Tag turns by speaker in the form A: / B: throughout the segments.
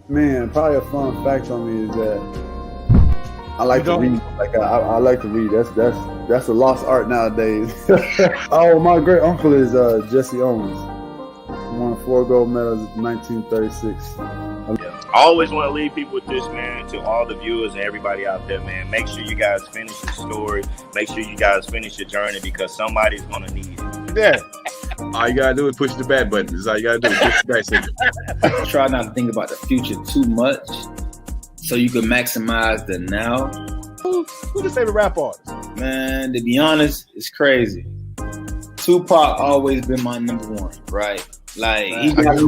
A: Man, probably a fun fact on me is that I like to read. Like I like to read. That's a lost art nowadays. Oh, my great uncle is Jesse Owens. He won 4 gold medals in 1936.
B: I always want to leave people with this, man, to all the viewers and everybody out there, man. Make sure you guys finish your story. Make sure you guys finish your journey because somebody's going to need it.
C: Yeah. All you got to do is push the back button. That's all you got to do. Push the back signal.
D: Try not to think about the future too much so you can maximize the now.
C: Who's your favorite rap artist?
D: Man, to be honest, it's crazy. Tupac always been my number one, right? Like he got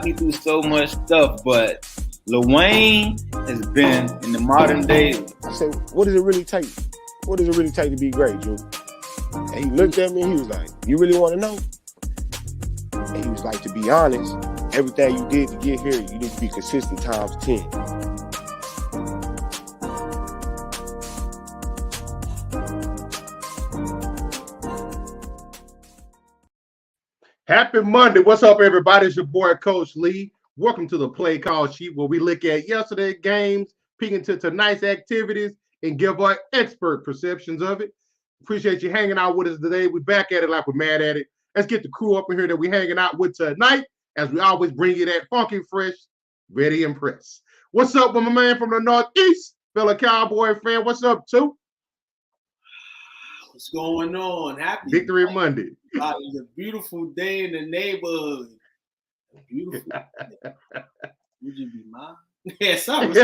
D: me through so much stuff, but Lil Wayne has been in the modern day.
E: I said, what does it really take? What does it really take to be great, Drew? And he looked at me and he was like, you really want to know? And he was like, to be honest, everything you did to get here, you need to be consistent times 10.
C: Happy Monday. What's up, everybody? It's your boy, Coach Lee. Welcome to the Play Call Sheet, where we look at yesterday's games, peek into tonight's activities, and give our expert perceptions of it. Appreciate you hanging out with us today. We're back at it like we're mad at it. Let's get the crew up in here that we're hanging out with tonight, as we always bring you that funky, fresh, ready and press. What's up with my man from the Northeast, fellow Cowboy fan? What's up, too?
F: What's going on? Happy
C: Victory Monday.
F: It's a beautiful day in the neighborhood. Beautiful. Would you be mine? Yeah, sorry.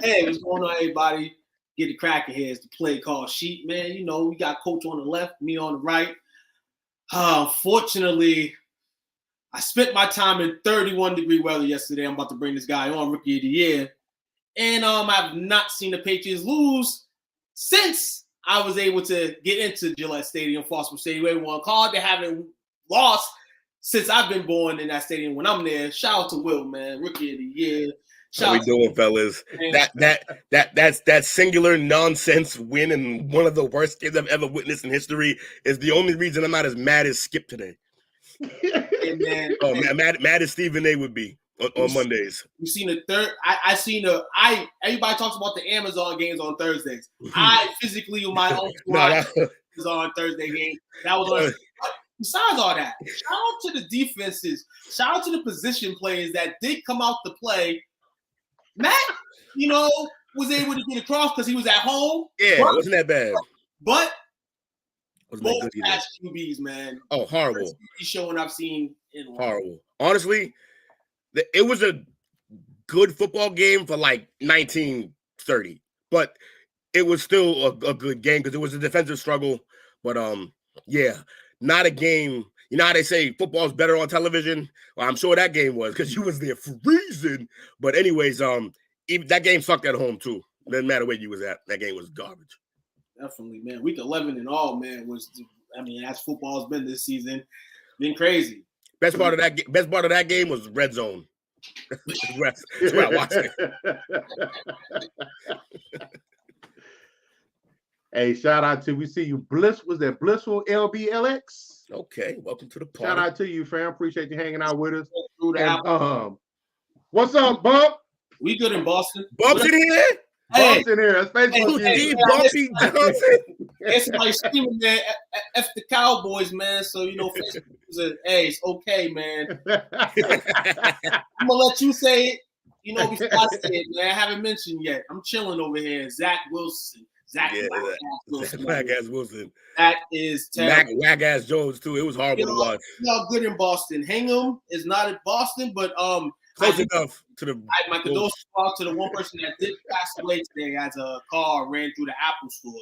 F: Hey, what's going on, everybody? Get the cracker here. It's the Play Call Sheet, man. You know, we got Coach on the left, me on the right. Unfortunately, I spent my time in 31-degree weather yesterday. I'm about to bring this guy on, Rookie of the Year. And I've not seen the Patriots lose since I was able to get into Gillette Stadium, Foster Stadium, everyone called. They haven't lost since I've been born in that stadium when I'm there. Shout out to Will, man, Rookie of the Year.
G: How we doing, fellas? That singular nonsense win and one of the worst games I've ever witnessed in history is the only reason I'm not as mad as Skip today.
F: Hey, man,
G: mad as Stephen A would be on Mondays.
F: You seen the third? Everybody talks about the Amazon games on Thursdays. I physically, with my own was on Thursday game. That was on. Besides all that, shout out to the defenses. Shout out to the position players that did come out to play. Matt, was able to get across because he was at home.
G: Yeah, wasn't that bad.
F: But both past QBs, man.
G: Oh, horrible.
F: Showing I've seen in
G: horrible. Honestly, it was a good football game for like 1930, but it was still a good game because it was a defensive struggle. But yeah, not a game. You know how they say football's better on television? Well, I'm sure that game was because you was there freezing. But anyways, even that game sucked at home too. Doesn't matter where you was at. That game was garbage.
F: Definitely, man. Week 11 and all, man, was. I mean, as football's been this season, been crazy.
G: Best part of that game was red zone. That's where I watched it.
C: Hey, shout out to we see you. Was that Blissful LBLX?
G: Okay, welcome to the party.
C: Shout out to you, fam. Appreciate you hanging out with us.
F: And,
C: what's up, Bump?
F: We good in Boston.
G: Bump's in here.
F: Hey,
C: Bump's in here. That's Facebook.
G: Hey, Bumpy Johnson.
F: it's like screaming, man. F the Cowboys, man. So Facebook says, hey, it's okay, man. I'm gonna let you say it. Before I say it, man. I haven't mentioned yet. I'm chilling over here. Zach Wilson.
G: Whack-ass Wilson.
F: That is terrible.
G: Whack-ass Jones, too. It was horrible to watch.
F: Good in Boston. Hingham is not in Boston, but
G: close enough to the.
F: My condolences to the one person that did pass away today as a car ran through the Apple store.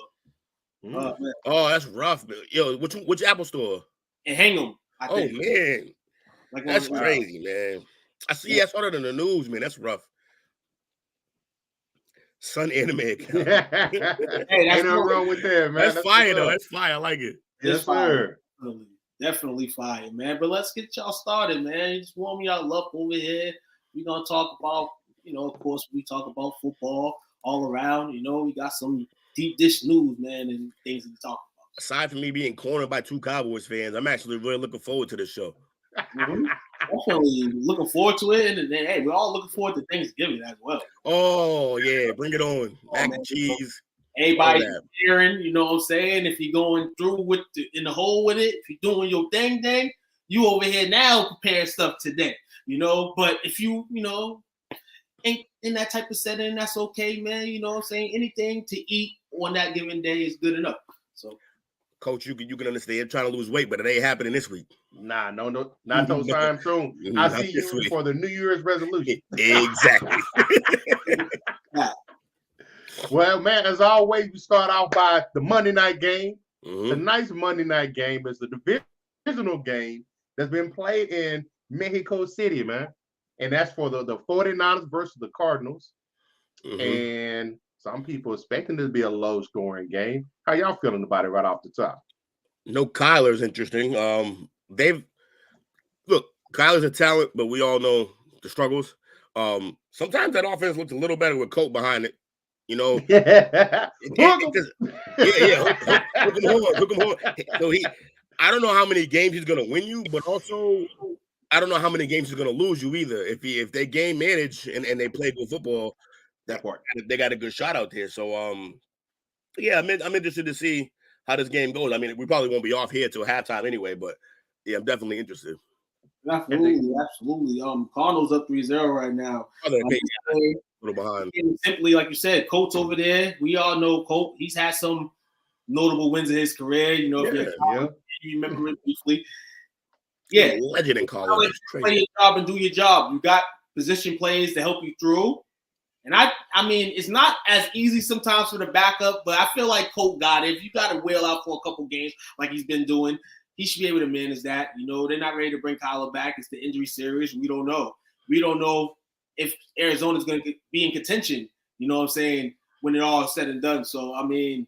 G: Oh, that's rough, man. Yo, which Apple store?
F: In Hingham. I think.
G: Man, that's crazy, man. I saw that in the news, man. That's rough. Sun anime account.
C: Hey, ain't nothing wrong with that, man.
G: That's fire, though. That's fire. I like it.
C: Yes, sir.
F: Definitely fire, man. But let's get y'all started, man. Just warm y'all up over here. We're going to talk about, of course, we talk about football all around. We got some deep dish news, man, and things to talk about.
G: Aside from me being cornered by two Cowboys fans, I'm actually really looking forward to this show.
F: Mm-hmm. Definitely looking forward to it, and then hey, we're all looking forward to Thanksgiving as well.
G: Oh yeah, bring it on! Mac and cheese.
F: Everybody hearing, you know what I'm saying? If you're going through in the hole with it, if you're doing your thing, you over here now preparing stuff today, But if you, ain't in that type of setting, that's okay, man. You know what I'm saying? Anything to eat on that given day is good enough. So.
G: Coach, you can understand trying to lose weight, but it ain't happening this week.
C: Nah, no, not no time soon. I see you for the New Year's resolution.
G: Exactly.
C: Well, man, as always, we start off by the Monday night game.
G: Mm-hmm.
C: The nice Monday night game is the divisional game that's been played in Mexico City, man. And that's for the 49ers versus the Cardinals. Mm-hmm. And some people expecting it to be a low-scoring game. How y'all feeling about it right off the top?
G: No, Kyler's interesting. Kyler's a talent, but we all know the struggles. Sometimes that offense looks a little better with Colt behind it. Hook him hard. So I don't know how many games he's gonna win you, but also I don't know how many games he's gonna lose you either. If they game manage and they play good football. That part, they got a good shot out there. So, I'm interested to see how this game goes. I mean, we probably won't be off here till halftime anyway, but yeah, I'm definitely interested.
F: Absolutely. Cardinals up 3-0 right now.
G: A little behind.
F: Simply, like you said, Colt's over there. We all know Colt. He's had some notable wins in his career. If you remember it briefly. Yeah,
G: legend in college.
F: Play your job and do your job. You got position plays to help you through. And I mean, it's not as easy sometimes for the backup, but I feel like Colt got it. If you got to wheel out for a couple games like he's been doing, he should be able to manage that. They're not ready to bring Kyler back. It's the injury series. We don't know. We don't know if Arizona's going to be in contention, you know what I'm saying, when it all is said and done. So, I mean,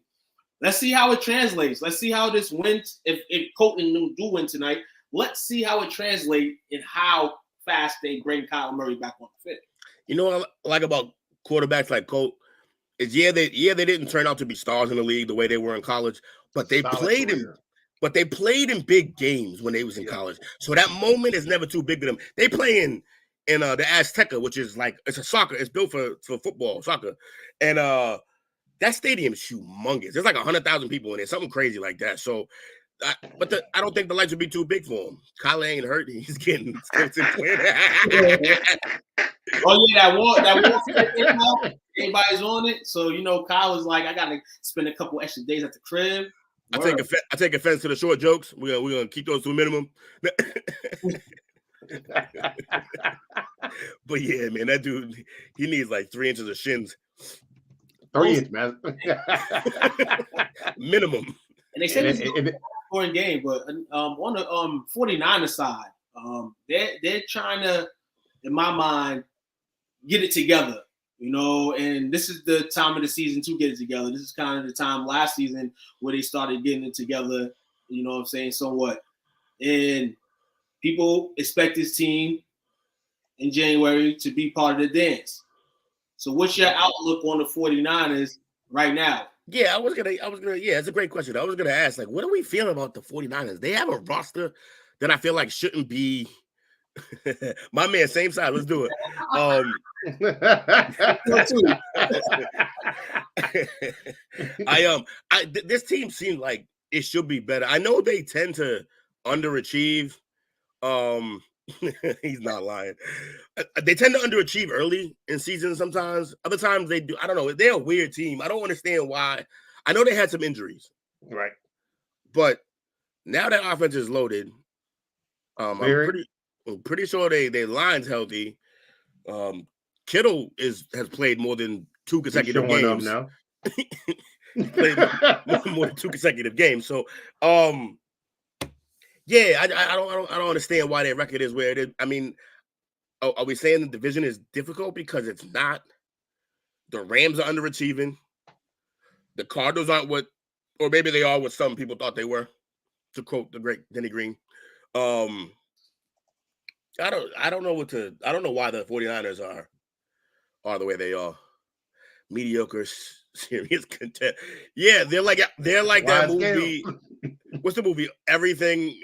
F: let's see how it translates. Let's see how this wins. If Colt and New do win tonight, let's see how it translates and how fast they bring Kyler Murray back on the field.
G: You know what I like about quarterbacks like Colt is they didn't turn out to be stars in the league the way they were in college, but they played in big games when they was in college. So that moment is never too big to them. They play in the Azteca, which is like it's built for football, soccer. And that stadium is humongous. There's like 100,000 people in there, something crazy like that. So I don't think the lights would be too big for him. Kyler ain't hurt. He's getting
F: Oh yeah, that war. Everybody's on it. So Kyle was like, I gotta spend a couple extra days at the crib.
G: I take offense to the short jokes. We're gonna keep those to a minimum. But yeah, man, that dude, he needs like 3 inches of shins.
C: 3 inches, man.
G: Minimum.
F: And they said it's a scoring game, but on the 49er side, they're trying to, in my mind, get it together. You know, and this is the time of the season to get it together. This is kind of the time last season where they started getting it together, you know what I'm saying, somewhat. And people expect this team in January to be part of the dance. So what's your outlook on the 49ers right now?
G: Yeah, yeah, it's a great question. I was gonna ask, like, what are we feeling about the 49ers? They have a roster that I feel like shouldn't be my man, same side. Let's do it. This team seems like it should be better. I know they tend to underachieve. He's not lying. They tend to underachieve early in seasons sometimes. Other times they do. I don't know. They're a weird team. I don't understand why. I know they had some injuries.
C: Right.
G: But now that offense is loaded, I'm pretty sure their line's healthy. Kittle has played more than 2 consecutive games.
C: Now.
G: Played more than 2 consecutive games. So yeah, I don't understand why their record is where it is. I mean, are we saying the division is difficult because it's not? The Rams are underachieving. The Cardinals aren't or maybe they are what some people thought they were, to quote the great Denny Green. I don't know why the 49ers are the way they are. Mediocre, serious content. Yeah, they're like that movie. What's the movie? Everything,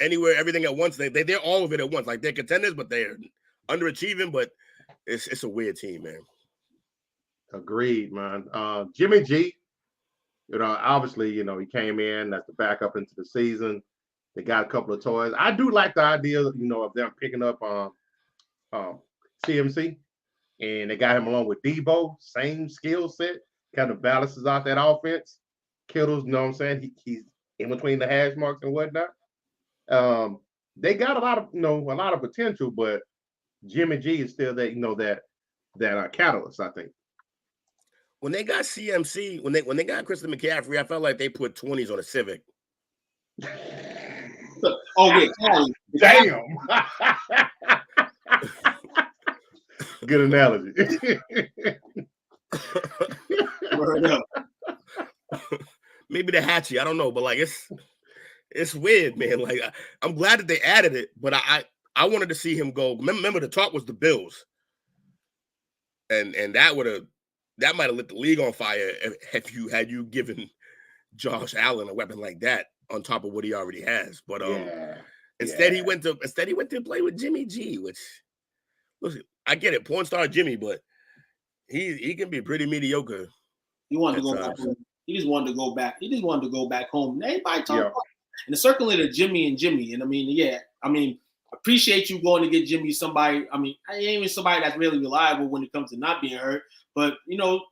G: Anywhere, Everything at Once. They're all of it at once. Like, they're contenders, but they're underachieving. But it's a weird team, man.
C: Agreed, man. Jimmy G, obviously, he came in as the backup into the season. They got a couple of toys. I do like the idea, of them picking up CMC, and they got him along with Debo, same skill set, kind of balances out that offense. Kittle's, you know what I'm saying? He's in between the hash marks and whatnot. They got a lot of potential, but Jimmy G is still that catalyst, I think.
G: When they got CMC, when they got Christian McCaffrey, I felt like they put 20s on a Civic.
F: Oh, yeah.
C: Damn. Good analogy.
G: Maybe the Hatchie, I don't know, but like it's weird, man. Like, I'm glad that they added it, but I wanted to see him go. Remember, the talk was the Bills, and that might have lit the league on fire if you given Josh Allen a weapon like that on top of what he already has. But instead he went to play with Jimmy G, which, listen, I get it, porn star Jimmy, but he can be pretty mediocre.
F: He wanted to go back home. He just wanted to go back. He just wanted to go back home. Everybody talk about it. And the circling of Jimmy. And I mean, appreciate you going to get Jimmy somebody. I mean, I ain't even somebody that's really reliable when it comes to not being hurt, but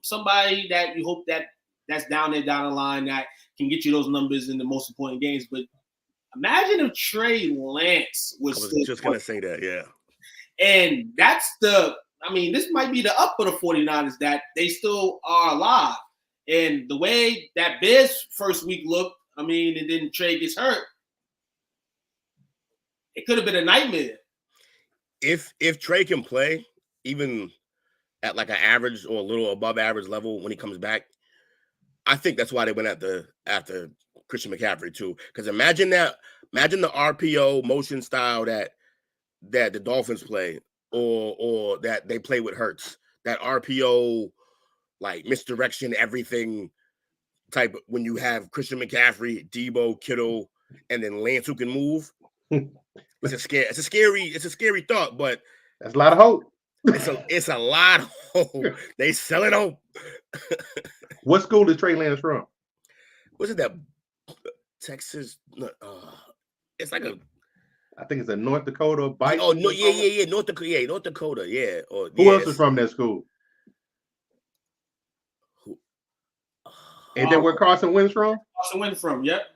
F: somebody that you hope that's down the line that can get you those numbers in the most important games. But imagine if Trey Lance was
G: just going to say that, yeah.
F: And that's this might be the up for the 49ers, that they still are alive. And the way that Bears first week looked, and then Trey gets hurt, it could have been a nightmare.
G: If Trey can play, even at like an average or a little above average level when he comes back, I think that's why they went after Christian McCaffrey too. Because imagine the RPO motion style that the Dolphins play, or that they play with Hurts. That RPO, like misdirection, everything type. When you have Christian McCaffrey, Debo, Kittle, and then Lance who can move, it's a scary thought. But
C: that's a lot of hope.
G: It's a lot of hope. They sell it hope.
C: What school is Trey Lance from?
G: Was it that Texas? It's like
C: I think it's a North Dakota bike.
G: Oh no, yeah, North Dakota, yeah.
C: Who else is from that school? Ain't that where Carson Wentz from?
F: Carson Wentz from, yep.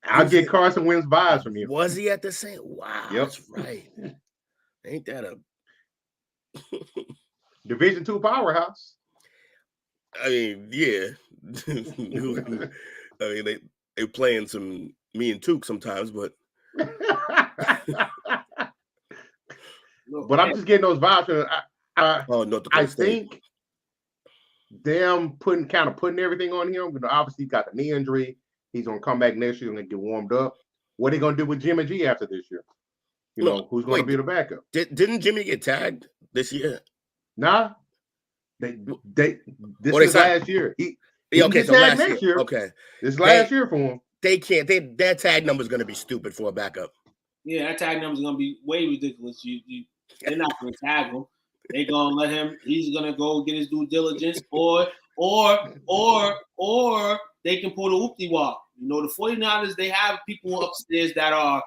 C: I'll get Carson Wentz vibes from you.
G: Was he at the same? Wow,
C: yep.
G: That's right. Ain't that a
C: Division II powerhouse?
G: I mean, yeah. I mean, they playing some me and Took sometimes, but
C: but I'm just getting those vibes. I think them putting everything on him. You know, obviously, he's got the knee injury. He's gonna come back next year and get warmed up. What are they gonna do with Jimmy G after this year? You know, who's gonna be the backup?
G: Didn't Jimmy get tagged this year?
C: Nah. This is last year. He
G: okay, so last
C: next year.
G: Okay.
C: This last year for him.
G: They can't. Their tag number is gonna be stupid for a backup.
F: Yeah, that tag number is gonna be way ridiculous. They're not gonna tag him. They're gonna let him. He's gonna go get his due diligence, or they can pull the whoopty wop. You know, the 49ers, they have people upstairs that are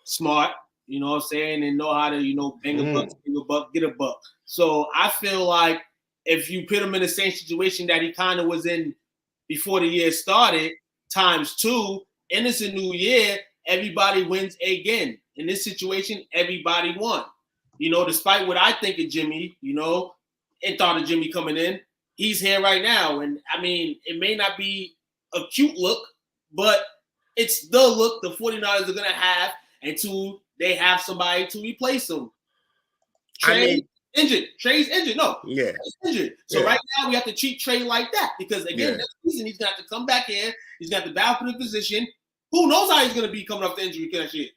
F: smart. You know what I'm saying, and know how to, you know, bang a buck, bang a buck, get a buck. So I feel like if you put him in the same situation that he kind of was in before the year started, times 2, and it's a new year, everybody wins again. In this situation, everybody won. You know, despite what I think of Jimmy, you know, and thought of Jimmy coming in, he's here right now. And I mean, it may not be a cute look, but it's the look the 49ers are going to have until they have somebody to replace him. Trey's injured. No.
G: Yeah.
F: He's injured. So right now we have to treat Trey like that because, again, next season he's going to have to come back in. He's going to have to battle for the position. Who knows how he's going to be coming off the injury next year?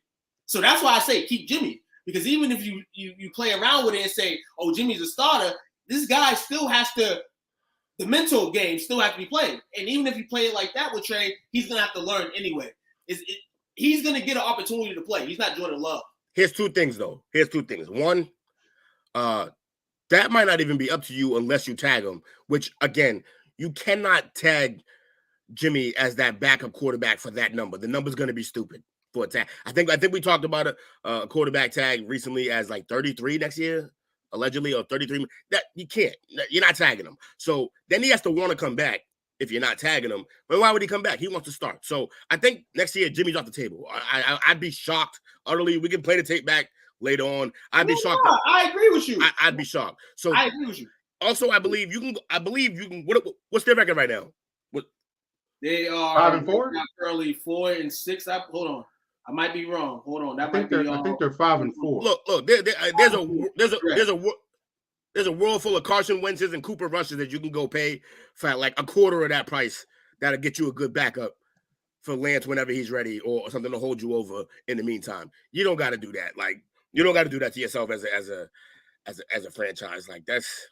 F: So that's why I say keep Jimmy. Because even if you play around with it and say, oh, Jimmy's a starter, this guy still has to – the mental game still has to be played. And even if you play it like that with Trey, he's going to have to learn anyway. He's going to get an opportunity to play. He's not Jordan Love.
G: Here's two things, though. One, that might not even be up to you unless you tag him, which, again, you cannot tag Jimmy as that backup quarterback for that number. The number's going to be stupid for a tag. I think we talked about a quarterback tag recently as like 33 next year, allegedly, or 33. That you can't. You're not tagging him. So then he has to want to come back if you're not tagging him. But why would he come back? He wants to start. So I think next year Jimmy's off the table. I'd be shocked utterly. We can play the tape back later on. I'd be shocked.
F: I agree with you.
G: I'd be shocked. So
F: I agree with you.
G: Also, I believe you can. What's their record right now? What?
F: They are
C: 5-4.
F: Early 4-6. Hold on. I might be wrong. Hold on.
C: I think they're 5-4.
G: Look. There's a world full of Carson Wentz's and Cooper Rushes that you can go pay for like a quarter of that price. That'll get you a good backup for Lance whenever he's ready, or something to hold you over in the meantime. You don't got to do that. Like you don't got to do that to yourself as a franchise. Like that's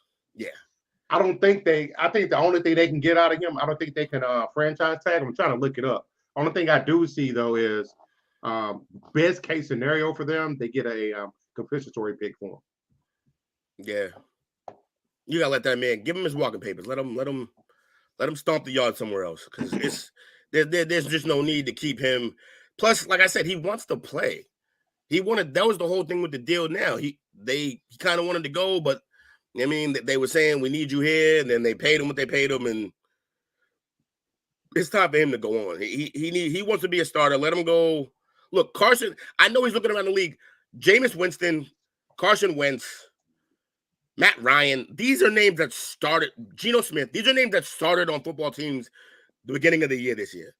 C: I think the only thing they can get out of him, I don't think they can franchise tag him. I'm trying to look it up. Only thing I do see though is best case scenario for them, they get a compensatory pick for him.
G: Yeah. You gotta let that man give him his walking papers. Let him stomp the yard somewhere else. Because there's just no need to keep him. Plus, like I said, he wants to play. That was the whole thing with the deal now. He kind of wanted to go, but I mean, they were saying we need you here, and then they paid him what they paid him, and it's time for him to go on. He wants to be a starter. Let him go. Look, Carson, I know he's looking around the league. Jameis Winston, Carson Wentz, Matt Ryan, these are names that started. Geno Smith, these are names that started on football teams the beginning of the year this year.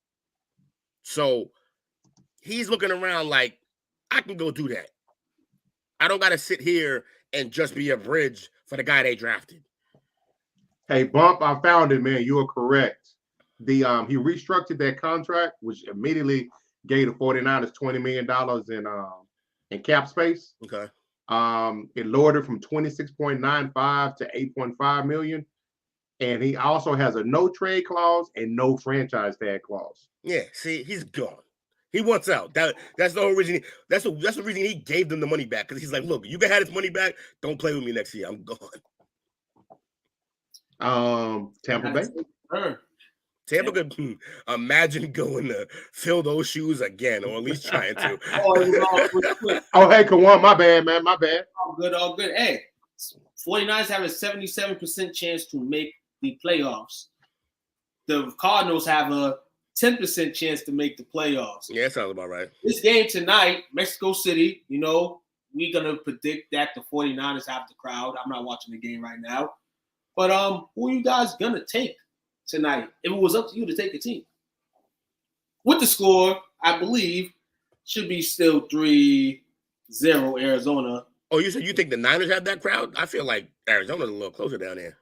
G: So he's looking around like, I can go do that. I don't got to sit here and just be a bridge for the guy they drafted.
C: Hey, Bump, I found it, man. You are correct. He restructured that contract, which immediately gave the 49ers $20 million in cap space.
G: Okay.
C: It lowered it from 26.95 to 8.5 million. And he also has a no trade clause and no franchise tag clause.
G: Yeah, see, he's gone. He wants out. That's the whole reason. That's the reason he gave them the money back, because he's like, look, you can have this money back. Don't play with me next year. I'm
C: gone. Tampa Bay.
G: Tampa could imagine going to fill those shoes again, or at least trying to.
C: Oh, hey, Kawan, my bad, man. My bad.
F: All good. Hey, 49ers have a 77% chance to make the playoffs. The Cardinals have a 10% chance to make the playoffs.
G: Yeah, that sounds about right.
F: This game tonight, Mexico City, we're going to predict that the 49ers have the crowd. I'm not watching the game right now. But who are you guys going to take tonight if it was up to you to take a team? With the score, I believe, should be still 3-0 Arizona.
G: Oh, you said you think the Niners have that crowd? I feel like Arizona's a little closer down there.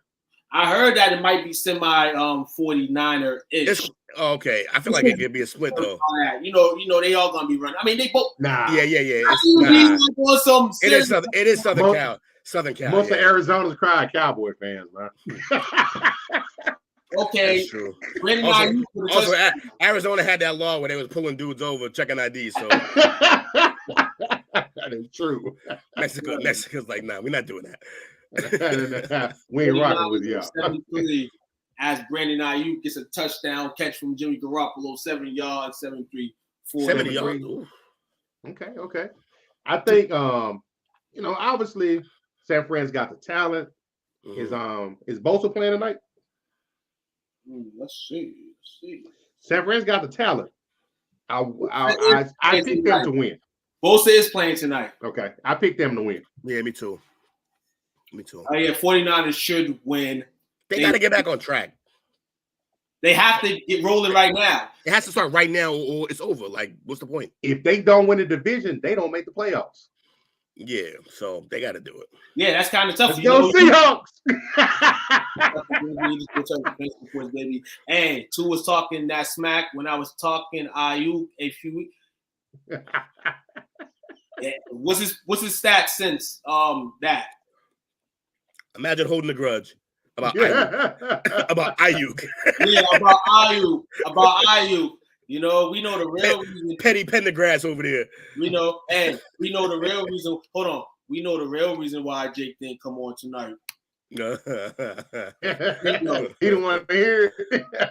F: I heard that it might be semi 49er-ish.
G: Okay. I feel like it could be a split though.
F: You know, they all gonna be running. I mean, they both.
C: Nah.
G: Yeah. It is Southern Cal. Southern Cal.
C: Most of Arizona's crying Cowboy fans, man.
F: Okay.
G: That's true.
F: Also,
G: Arizona had that law where they was pulling dudes over, checking IDs. So
C: that is true.
G: Mexico's like, nah, we're not doing that.
C: We ain't rocking with y'all.
F: 73 as Brandon Ayuk gets a touchdown catch from Jimmy Garoppolo, 7 yards, 73.
G: 70 yards.
C: Okay. I think obviously San Fran's got the talent. Is Bosa playing tonight?
F: Let's see.
C: San Fran's got the talent. I picked them to win.
F: Bosa is playing tonight.
C: Okay. I picked them to win.
G: Yeah, me too.
F: Oh, yeah, 49ers should win.
G: They got to get back on track.
F: They have to get rolling right now.
G: It has to start right now or it's over. Like, what's the point?
C: If they don't win the division, they don't make the playoffs.
G: Yeah, so they got to do it.
F: Yeah, that's kind of tough.
C: Let's go Seahawks!
F: Baby. And Tu was talking that smack when I was talking Ayuk a few weeks. Yeah. What's his stats since that?
G: Imagine holding a grudge about Ayuk. About Ayuk.
F: Yeah, about Ayuk. You know, we know the real reason.
G: Petty Pendergrass over there.
F: We know the real reason. Hold on. We know the real reason why Jake didn't come on tonight.
C: He didn't want to hear it.
F: He didn't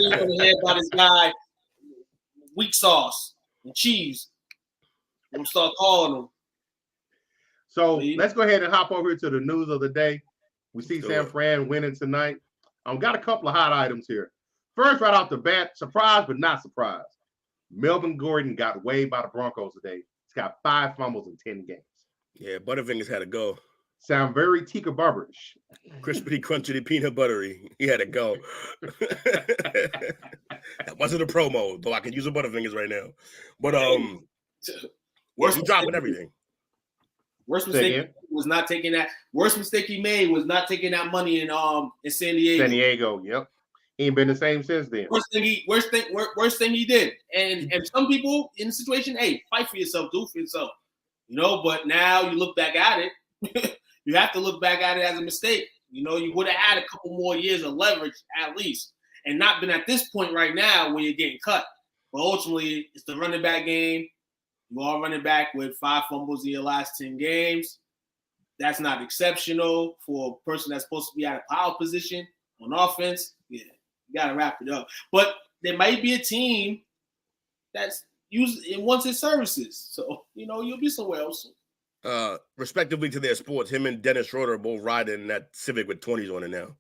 F: want to hear about this guy, weak sauce and cheese. I'm gonna start calling him.
C: So let's go ahead and hop over to the news of the day. We see San Fran winning tonight. Got a couple of hot items here. First, right off the bat, surprise but not surprise. Melvin Gordon got waived by the Broncos today. He's got 5 fumbles in 10 games.
G: Yeah, Butterfingers had to go.
C: Sound very Tika Barberish.
G: Crispity, crunchy, peanut buttery. He had to go. That wasn't a promo, though I could use a Butterfingers right now. But he's dropping everything.
F: Worst mistake was not taking that. Worst mistake he made was not taking that money in San Diego.
C: San Diego, yep. He ain't been the same since then.
F: Worst thing he did. And some people in the situation, hey, fight for yourself, do for yourself. You know, but now you look back at it. You have to look back at it as a mistake. You know, you would have had a couple more years of leverage at least, and not been at this point right now where you're getting cut. But ultimately, it's the running back game. You are running back with 5 fumbles in your last 10 games. That's not exceptional for a person that's supposed to be at a power position on offense. Yeah, you got to wrap it up. But there might be a team that's wants his services. So, you know, you'll be somewhere else.
G: Respectively to their sports, him and Dennis Schroeder are both riding in that Civic with 20s on it now.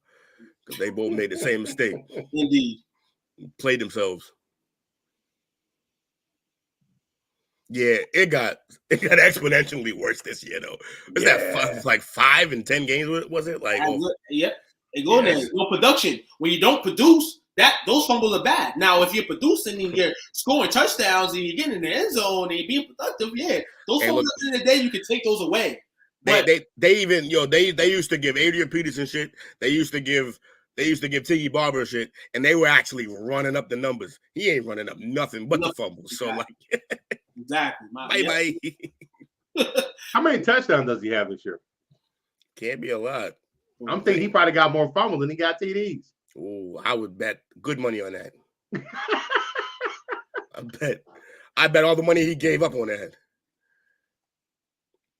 G: Because they both made the same mistake.
F: Indeed.
G: Played themselves. Yeah, it got exponentially worse this year though. That like 5 and 10 games? Was it like?
F: Yeah, they go there. No production. When you don't produce, those fumbles are bad. Now, if you're producing and you're scoring touchdowns and you're getting in the end zone and you're being productive, those fumbles at the end of the day you can take those away. But
G: they even they used to give Adrian Peterson shit. They used to give Tiki Barber shit, and they were actually running up the numbers. He ain't running up nothing but the fumbles.
F: Exactly.
G: So
F: Exactly.
G: Bye.
C: How many touchdowns does he have this year?
G: Can't be a lot.
C: I'm thinking he probably got more fumbles than he got TDs.
G: Oh, I would bet good money on that. I bet all the money he gave up on that.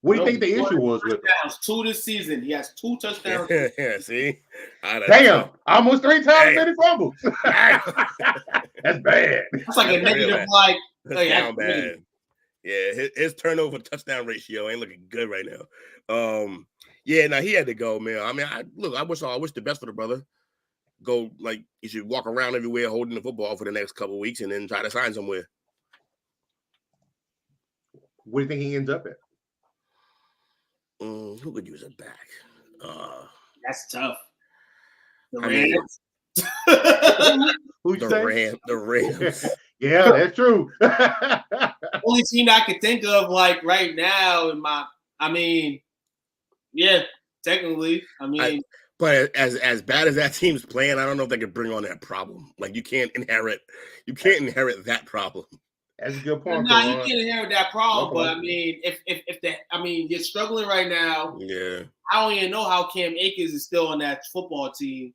C: What do you think the issue was with him?
F: 2 this season. He has 2 touchdowns.
G: Yeah, see?
C: Damn, almost 3 times many fumbles. That's bad.
F: That's like a negative,
G: down bad. Yeah, his turnover touchdown ratio ain't looking good right now. He had to go, man. I mean, I wish the best for the brother. Go, he should walk around everywhere holding the football for the next couple of weeks and then try to sign somewhere.
C: What do you think he ends up at?
G: Who could use it back?
F: That's tough. The
C: Rams.
G: The Rams.
C: Yeah, that's true.
F: Only team I can think of right now technically.
G: But as bad as that team's playing, I don't know if they could bring on that problem. Like you can't inherit that problem.
C: That's a good point.
F: No, you can't inherit that problem.
C: Okay.
F: But I mean, if you're struggling right now.
G: Yeah.
F: I don't even know how Cam Akers is still on that football team.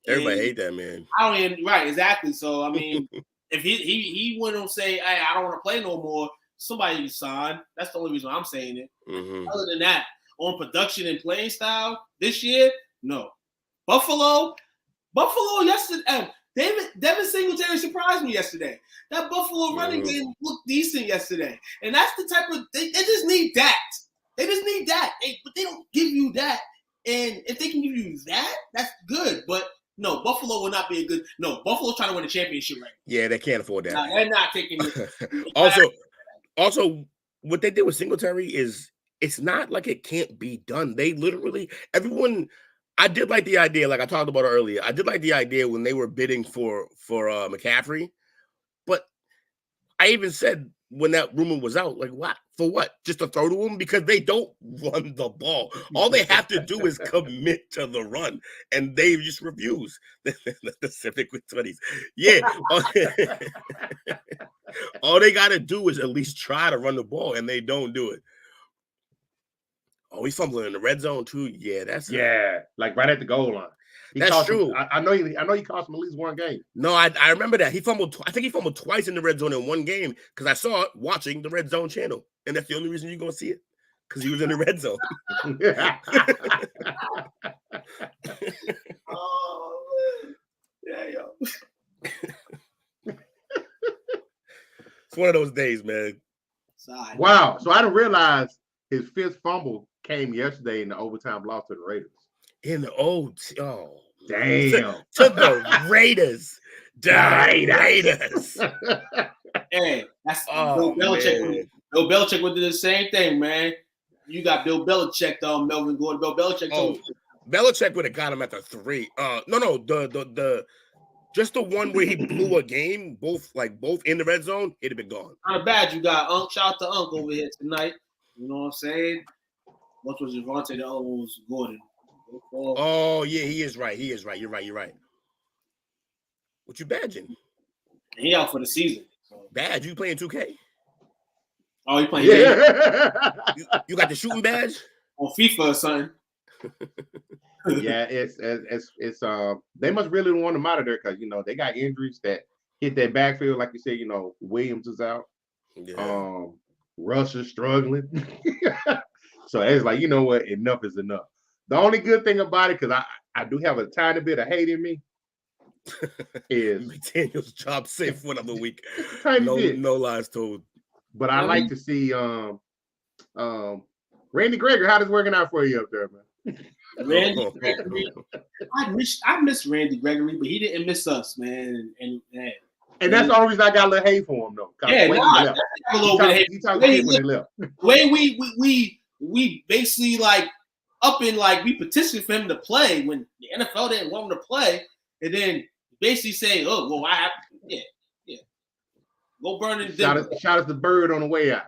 G: Everybody hate that man.
F: I don't even right, exactly. So I mean, if he wouldn't say, "Hey, I don't want to play no more," somebody you sign. That's the only reason I'm saying it.
G: Mm-hmm.
F: Other than that, on production and playing style this year, no. Buffalo yesterday. Devin Singletary surprised me yesterday. That Buffalo running game looked decent yesterday, and that's the type of they just need that. They just need that, but they don't give you that. And if they can give you that, that's good. But no, Buffalo will not be a good. No, Buffalo's trying to win a championship right now.
G: Yeah, they can't afford that.
F: No, they're not taking
G: it. Also, what they did with Singletary is it's not like it can't be done. They literally everyone. I did like the idea, like I talked about earlier. I did like the idea when they were bidding for McCaffrey, but I even said when that rumor was out, like what for what? Just to throw to him because they don't run the ball. All they have to do is commit to the run, and they just refuse. The Civic with 20s, yeah. All they got to do is at least try to run the ball, and they don't do it. Oh, he's fumbling in the red zone too. Yeah,
C: like right at the goal line.
G: That's true.
C: I know he cost him at least one game.
G: No, I remember that. He fumbled. I think he fumbled twice in the red zone in one game because I saw it watching the red zone channel. And that's the only reason you're going to see it because he was in the red zone.
F: Oh, yeah, yo.
G: It's one of those days, man.
F: Sorry.
C: Wow. So I didn't realize his fifth fumble came yesterday in the overtime loss to the Raiders.
G: In the
C: damn.
G: To the Raiders. Raiders.
F: Hey, that's Bill Belichick. Bill Belichick would do the same thing, man. You got Bill Belichick, Melvin Gordon. Bill Belichick.
G: Belichick would have got him at the 3. No, the just the one where he blew a game, both in the red zone, it'd have been gone.
F: Not bad. You got Unc. Shout out to Unc over here tonight. You know what I'm saying? What was Javonte? The other one was Gordon.
G: Oh yeah, he is right. You're right. What you badging?
F: He out for the season. So.
G: Badge? You playing 2K?
F: Oh, he playing.
C: Yeah.
G: You got the shooting badge
F: on FIFA or something.
C: Yeah, it's they must really want him out of there because they got injuries that hit their backfield, like you said. Williams is out.
G: Yeah.
C: Russ is struggling. So it's like, you know what? Enough is enough. The only good thing about it, because I do have a tiny bit of hate in me, is
G: McDaniel's job safe for another week.
C: No
G: lies told.
C: But I like to see Randy Gregory. How this working out for you up there, man?
F: Randy Gregory. I miss Randy Gregory, but he didn't miss us, man. And
C: that's the only reason I got a little hate for him, though.
F: Yeah, a little bit of hate.
C: He talked shit when he left.
F: The way we basically up in we petitioned for him to play when the NFL didn't want him to play, and then basically say, "Oh, well, I have go burn it."
C: Shout out the bird on the way out.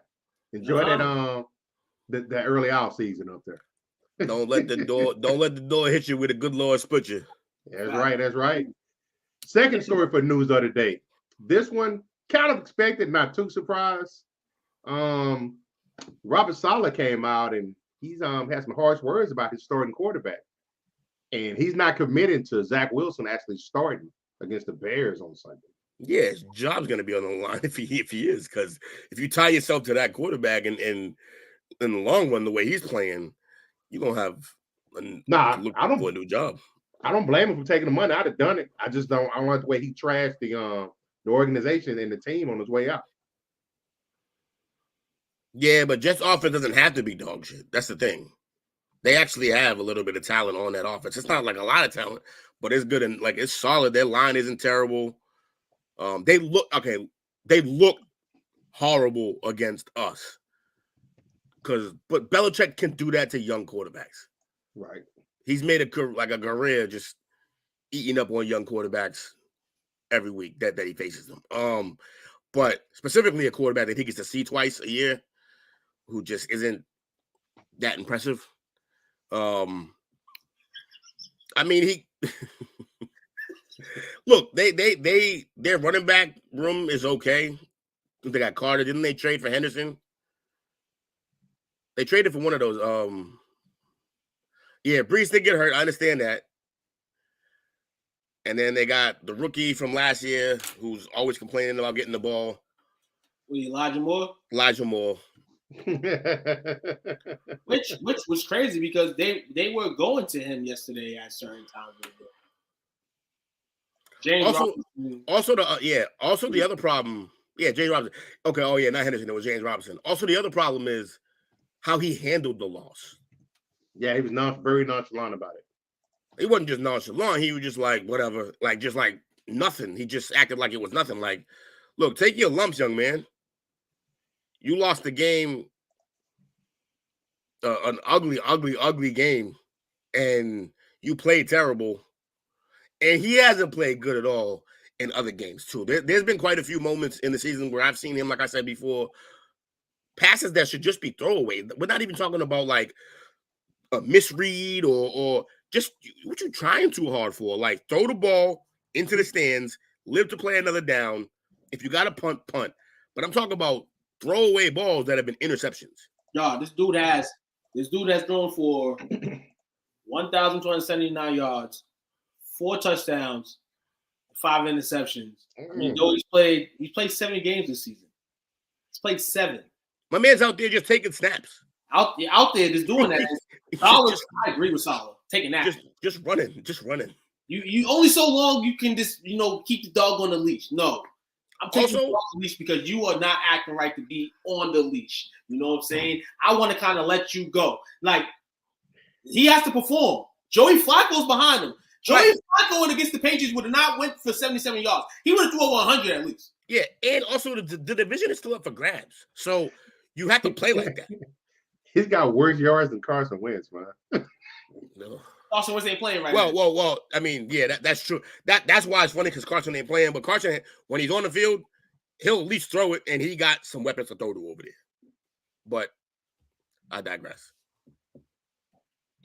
C: Enjoy that early off season up there.
G: Don't let the door hit you with a good Lord split you.
C: That's right. Second story for news of the day. This one kind of expected, not too surprised. Robert Saleh came out and he's had some harsh words about his starting quarterback, and he's not committing to Zach Wilson actually starting against the Bears on Sunday.
G: Yeah, his job's gonna be on the line if he is, because if you tie yourself to that quarterback and in the long run, the way he's playing, you're gonna have I don't for a new job.
C: I don't blame him for taking the money. I'd have done it. I don't like the way he trashed the organization and the team on his way out.
G: Yeah, but Jets offense doesn't have to be dog shit. That's the thing. They actually have a little bit of talent on that offense. It's not like a lot of talent, but it's good and it's solid. Their line isn't terrible. They look horrible against us. But Belichick can do that to young quarterbacks.
C: Right.
G: He's made a career just eating up on young quarterbacks every week that he faces them. But specifically a quarterback that he gets to see twice a year, who just isn't that impressive. I I mean, he look, their running back room is okay. They got Carter. Didn't they trade for Henderson? They traded for one of those. Yeah, Brees did get hurt. I understand that. And then they got the rookie from last year who's always complaining about getting the ball.
F: Elijah Moore?
G: Elijah Moore.
F: which was crazy because they were going to him yesterday at certain times. James Robinson.
G: Also the other problem. Yeah, James Robinson. Okay, oh yeah, not Henderson. It was James Robinson. Also, the other problem is how he handled the loss.
C: Yeah, he was very nonchalant about it.
G: He wasn't just nonchalant. He was just like, whatever, like just like nothing. He just acted like it was nothing. Like, look, take your lumps, young man. You lost the game, an ugly game, and you played terrible. And he hasn't played good at all in other games, too. There's been quite a few moments in the season where I've seen him, like I said before, passes that should just be throwaway. We're not even talking about, like, a misread or just what you trying too hard for. Like, throw the ball into the stands, live to play another down. If you got to punt. But I'm talking about throwaway balls that have been interceptions.
F: Y'all, this dude has thrown for 1,279 yards, 4 touchdowns, 5 interceptions. I mean, though he's played 7 games this season. He's played 7.
G: My man's out there just taking snaps.
F: Out there just doing that. I agree with Salah. Taking that.
G: Just running.
F: You only so long you can just, keep the dog on the leash. No. I'm taking you off the leash because you are not acting right to be on the leash. You know what I'm saying? I want to kind of let you go. Like, he has to perform. Joey Flacco's behind him. Joey Flacco against the Patriots would have not went for 77 yards. He would have threw over 100 at least.
G: Yeah, and also the division is still up for grabs. So you have to play like that.
C: He's got worse yards than Carson Wentz, man.
G: No.
F: Carson Wentz ain't playing right now.
G: Well. I mean, yeah, that's true. That's why it's funny because Carson ain't playing. But Carson, when he's on the field, he'll at least throw it, and he got some weapons to throw to over there. But I digress.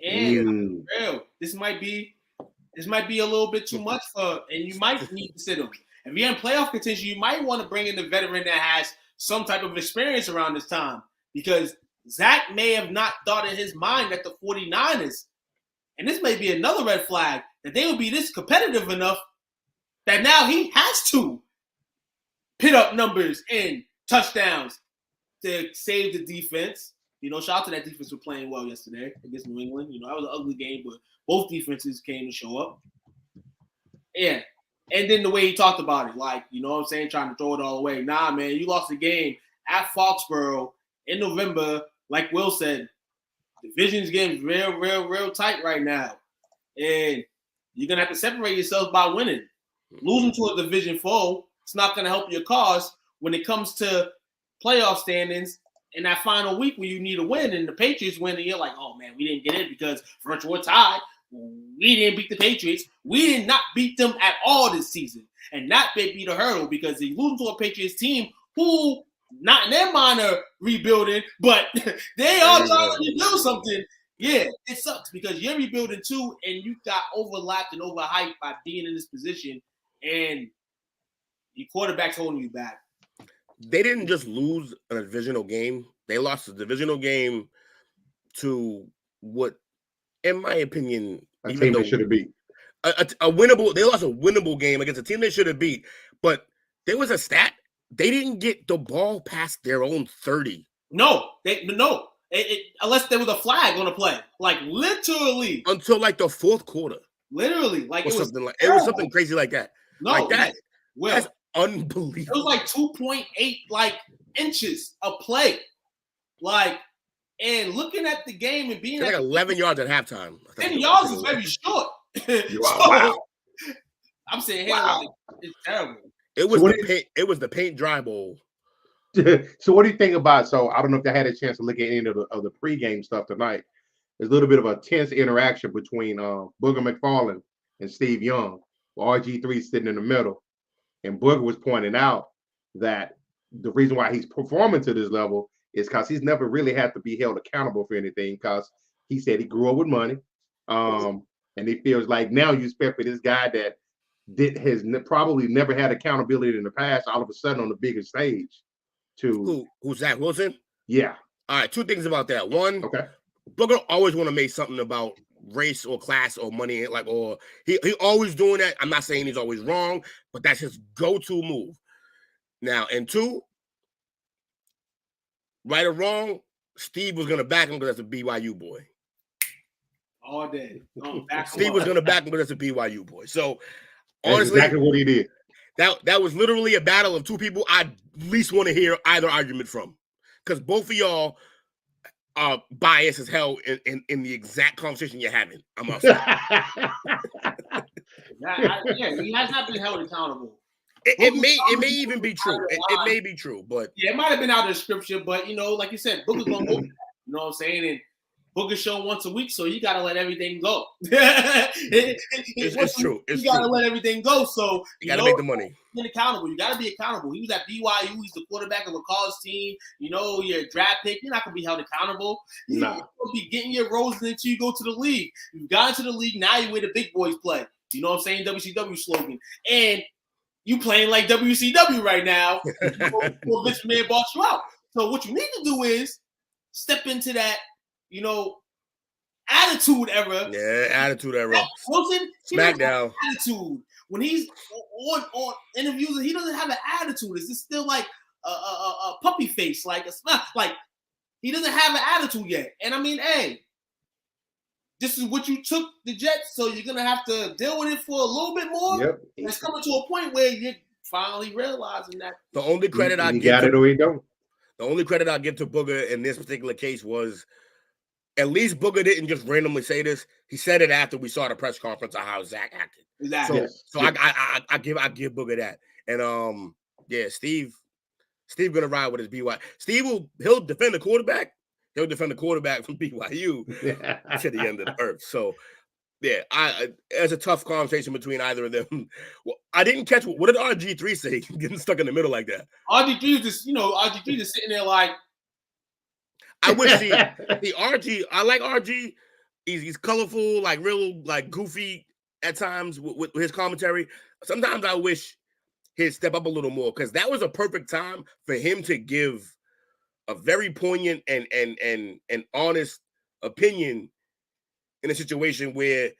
F: And real, this might be a little bit too much and you might need to sit him. If you're in playoff contention, you might want to bring in the veteran that has some type of experience around this time because Zach may have not thought in his mind that the 49ers. And this may be another red flag that they will be this competitive enough that now he has to pit up numbers and touchdowns to save the defense. Shout out to that defense for playing well yesterday against New England. That was an ugly game, but both defenses came to show up. Yeah. And then the way he talked about it, like, you know what I'm saying, trying to throw it all away. Nah, man, you lost the game at Foxborough in November. Like Will said, division's getting real tight right now. And you're going to have to separate yourself by winning. Losing to a division foe, it's not going to help your cause when it comes to playoff standings in that final week where you need a win. And the Patriots win, and you're like, oh, man, we didn't get in because virtual tied. We didn't beat the Patriots. We did not beat them at all this season. And that may be the hurdle because they lose to a Patriots team who, not in their mind, are rebuilding, but they are trying to rebuild something. Yeah, it sucks because you're rebuilding too, and you got overlapped and overhyped by being in this position, and your quarterback's holding you back.
G: They didn't just lose a divisional game. They lost a divisional game to what, in my opinion,
C: a team they should have beat.
G: A winnable. They lost a winnable game against a team they should have beat. But there was a stat. They didn't get the ball past their own 30.
F: No. Unless there was a flag on the play. Like, literally.
G: Until, like, the fourth quarter.
F: Literally. Like,
G: it was something crazy like that.
F: No.
G: Like that.
F: Well,
G: that's unbelievable.
F: It was like 2.8, inches of play. Like, and looking at the game and being
G: like 11 yards at halftime.
F: 10 yards is very short.
G: Wow.
F: I'm saying, like, it's terrible.
G: It was the paint dry bowl.
C: So what do you think about? So I don't know if they had a chance to look at any of the pregame stuff tonight. There's a little bit of a tense interaction between Booger McFarland and Steve Young. RG3 sitting in the middle, and Booger was pointing out that the reason why he's performing to this level is because he's never really had to be held accountable for anything. Because he said he grew up with money. And he feels like now you expect for this guy that probably never had accountability in the past, all of a sudden on the biggest stage.
G: Who's Zach Wilson?
C: Yeah.
G: All right, two things about that. One,
C: Okay.
G: Booker always want to make something about race or class or money, like, or he always doing that. I'm not saying he's always wrong, but that's his go-to move. Now, and two, right or wrong, Steve was gonna back him because that's a BYU boy.
F: All day.
G: Steve was gonna back him because that's a BYU boy. So
C: that's
G: honestly,
C: exactly what he did.
G: That was literally a battle of two people I least want to hear either argument from, because both of y'all are biased as hell in the exact conversation you're having. I'm upset.
F: He has not been held accountable.
G: It may even be true. It may be true, but
F: yeah, it might have been out of the scripture. But like you said, Booker's gonna go. You know what I'm saying? And Booker show once a week, so you gotta let everything go.
G: It's true.
F: You gotta let everything go. So
G: you gotta make the money.
F: Be accountable. You gotta be accountable. He was at BYU. He's the quarterback of a college team. You're a draft pick. You're not gonna be held accountable. You're gonna be getting your roses until you go to the league. You've gone into the league. Now you're where the big boys play. You know what I'm saying? WCW slogan. And you playing like WCW right now. Before Vince McMahon bought you out. So what you need to do is step into that, attitude era.
G: Yeah, attitude era.
F: Wilson,
G: SmackDown.
F: Attitude. When he's on interviews, he doesn't have an attitude. It's just still like a puppy face, like a smile. Like he doesn't have an attitude yet. And I mean, hey, this is what you took the Jets, so you're gonna have to deal with it for a little bit more.
C: Yep.
F: It's coming to a point where you're finally realizing that.
G: The only credit I give
C: got it or he don't.
G: The only credit I give to Booger in this particular case was, at least Booger didn't just randomly say this. He said it after we saw the press conference on how Zach acted.
F: Exactly.
G: So I give Booger that. And Steve gonna ride with his BYU. He'll defend the quarterback. He'll defend the quarterback from BYU to the end of the earth. So yeah, it's a tough conversation between either of them. Well, I didn't catch what did RG3 say, getting stuck in the middle like that.
F: RG3 is just sitting there like.
G: I wish the RG. I like RG. He's colorful, like real, like goofy at times with his commentary. Sometimes I wish he'd step up a little more, because that was a perfect time for him to give a very poignant and honest opinion in a situation where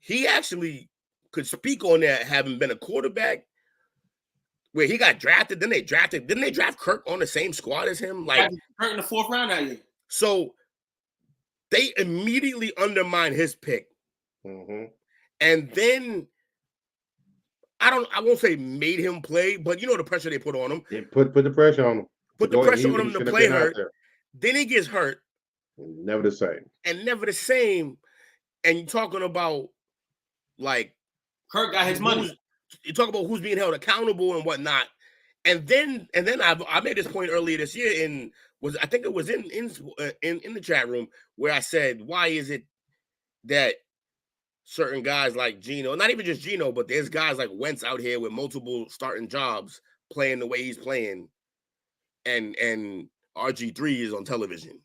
G: he actually could speak on that, having been a quarterback, where he got drafted. Didn't they draft Kirk on the same squad as him? Like
F: Kirk in the 4th round that year.
G: So they immediately undermined his pick.
C: Mm-hmm.
G: And then I won't say made him play, but the pressure they put on him.
C: Yeah, put the pressure on him.
G: Put the pressure on him to play hurt. Then he gets hurt.
C: Never the same. And you're talking about, like,
F: Kirk got his money.
G: You talk about who's being held accountable and whatnot. And then I made this point earlier this year I think it was in the chat room, where I said, why is it that certain guys like Geno, not even just Geno, but there's guys like Wentz out here with multiple starting jobs playing the way he's playing, and RG3 is on television,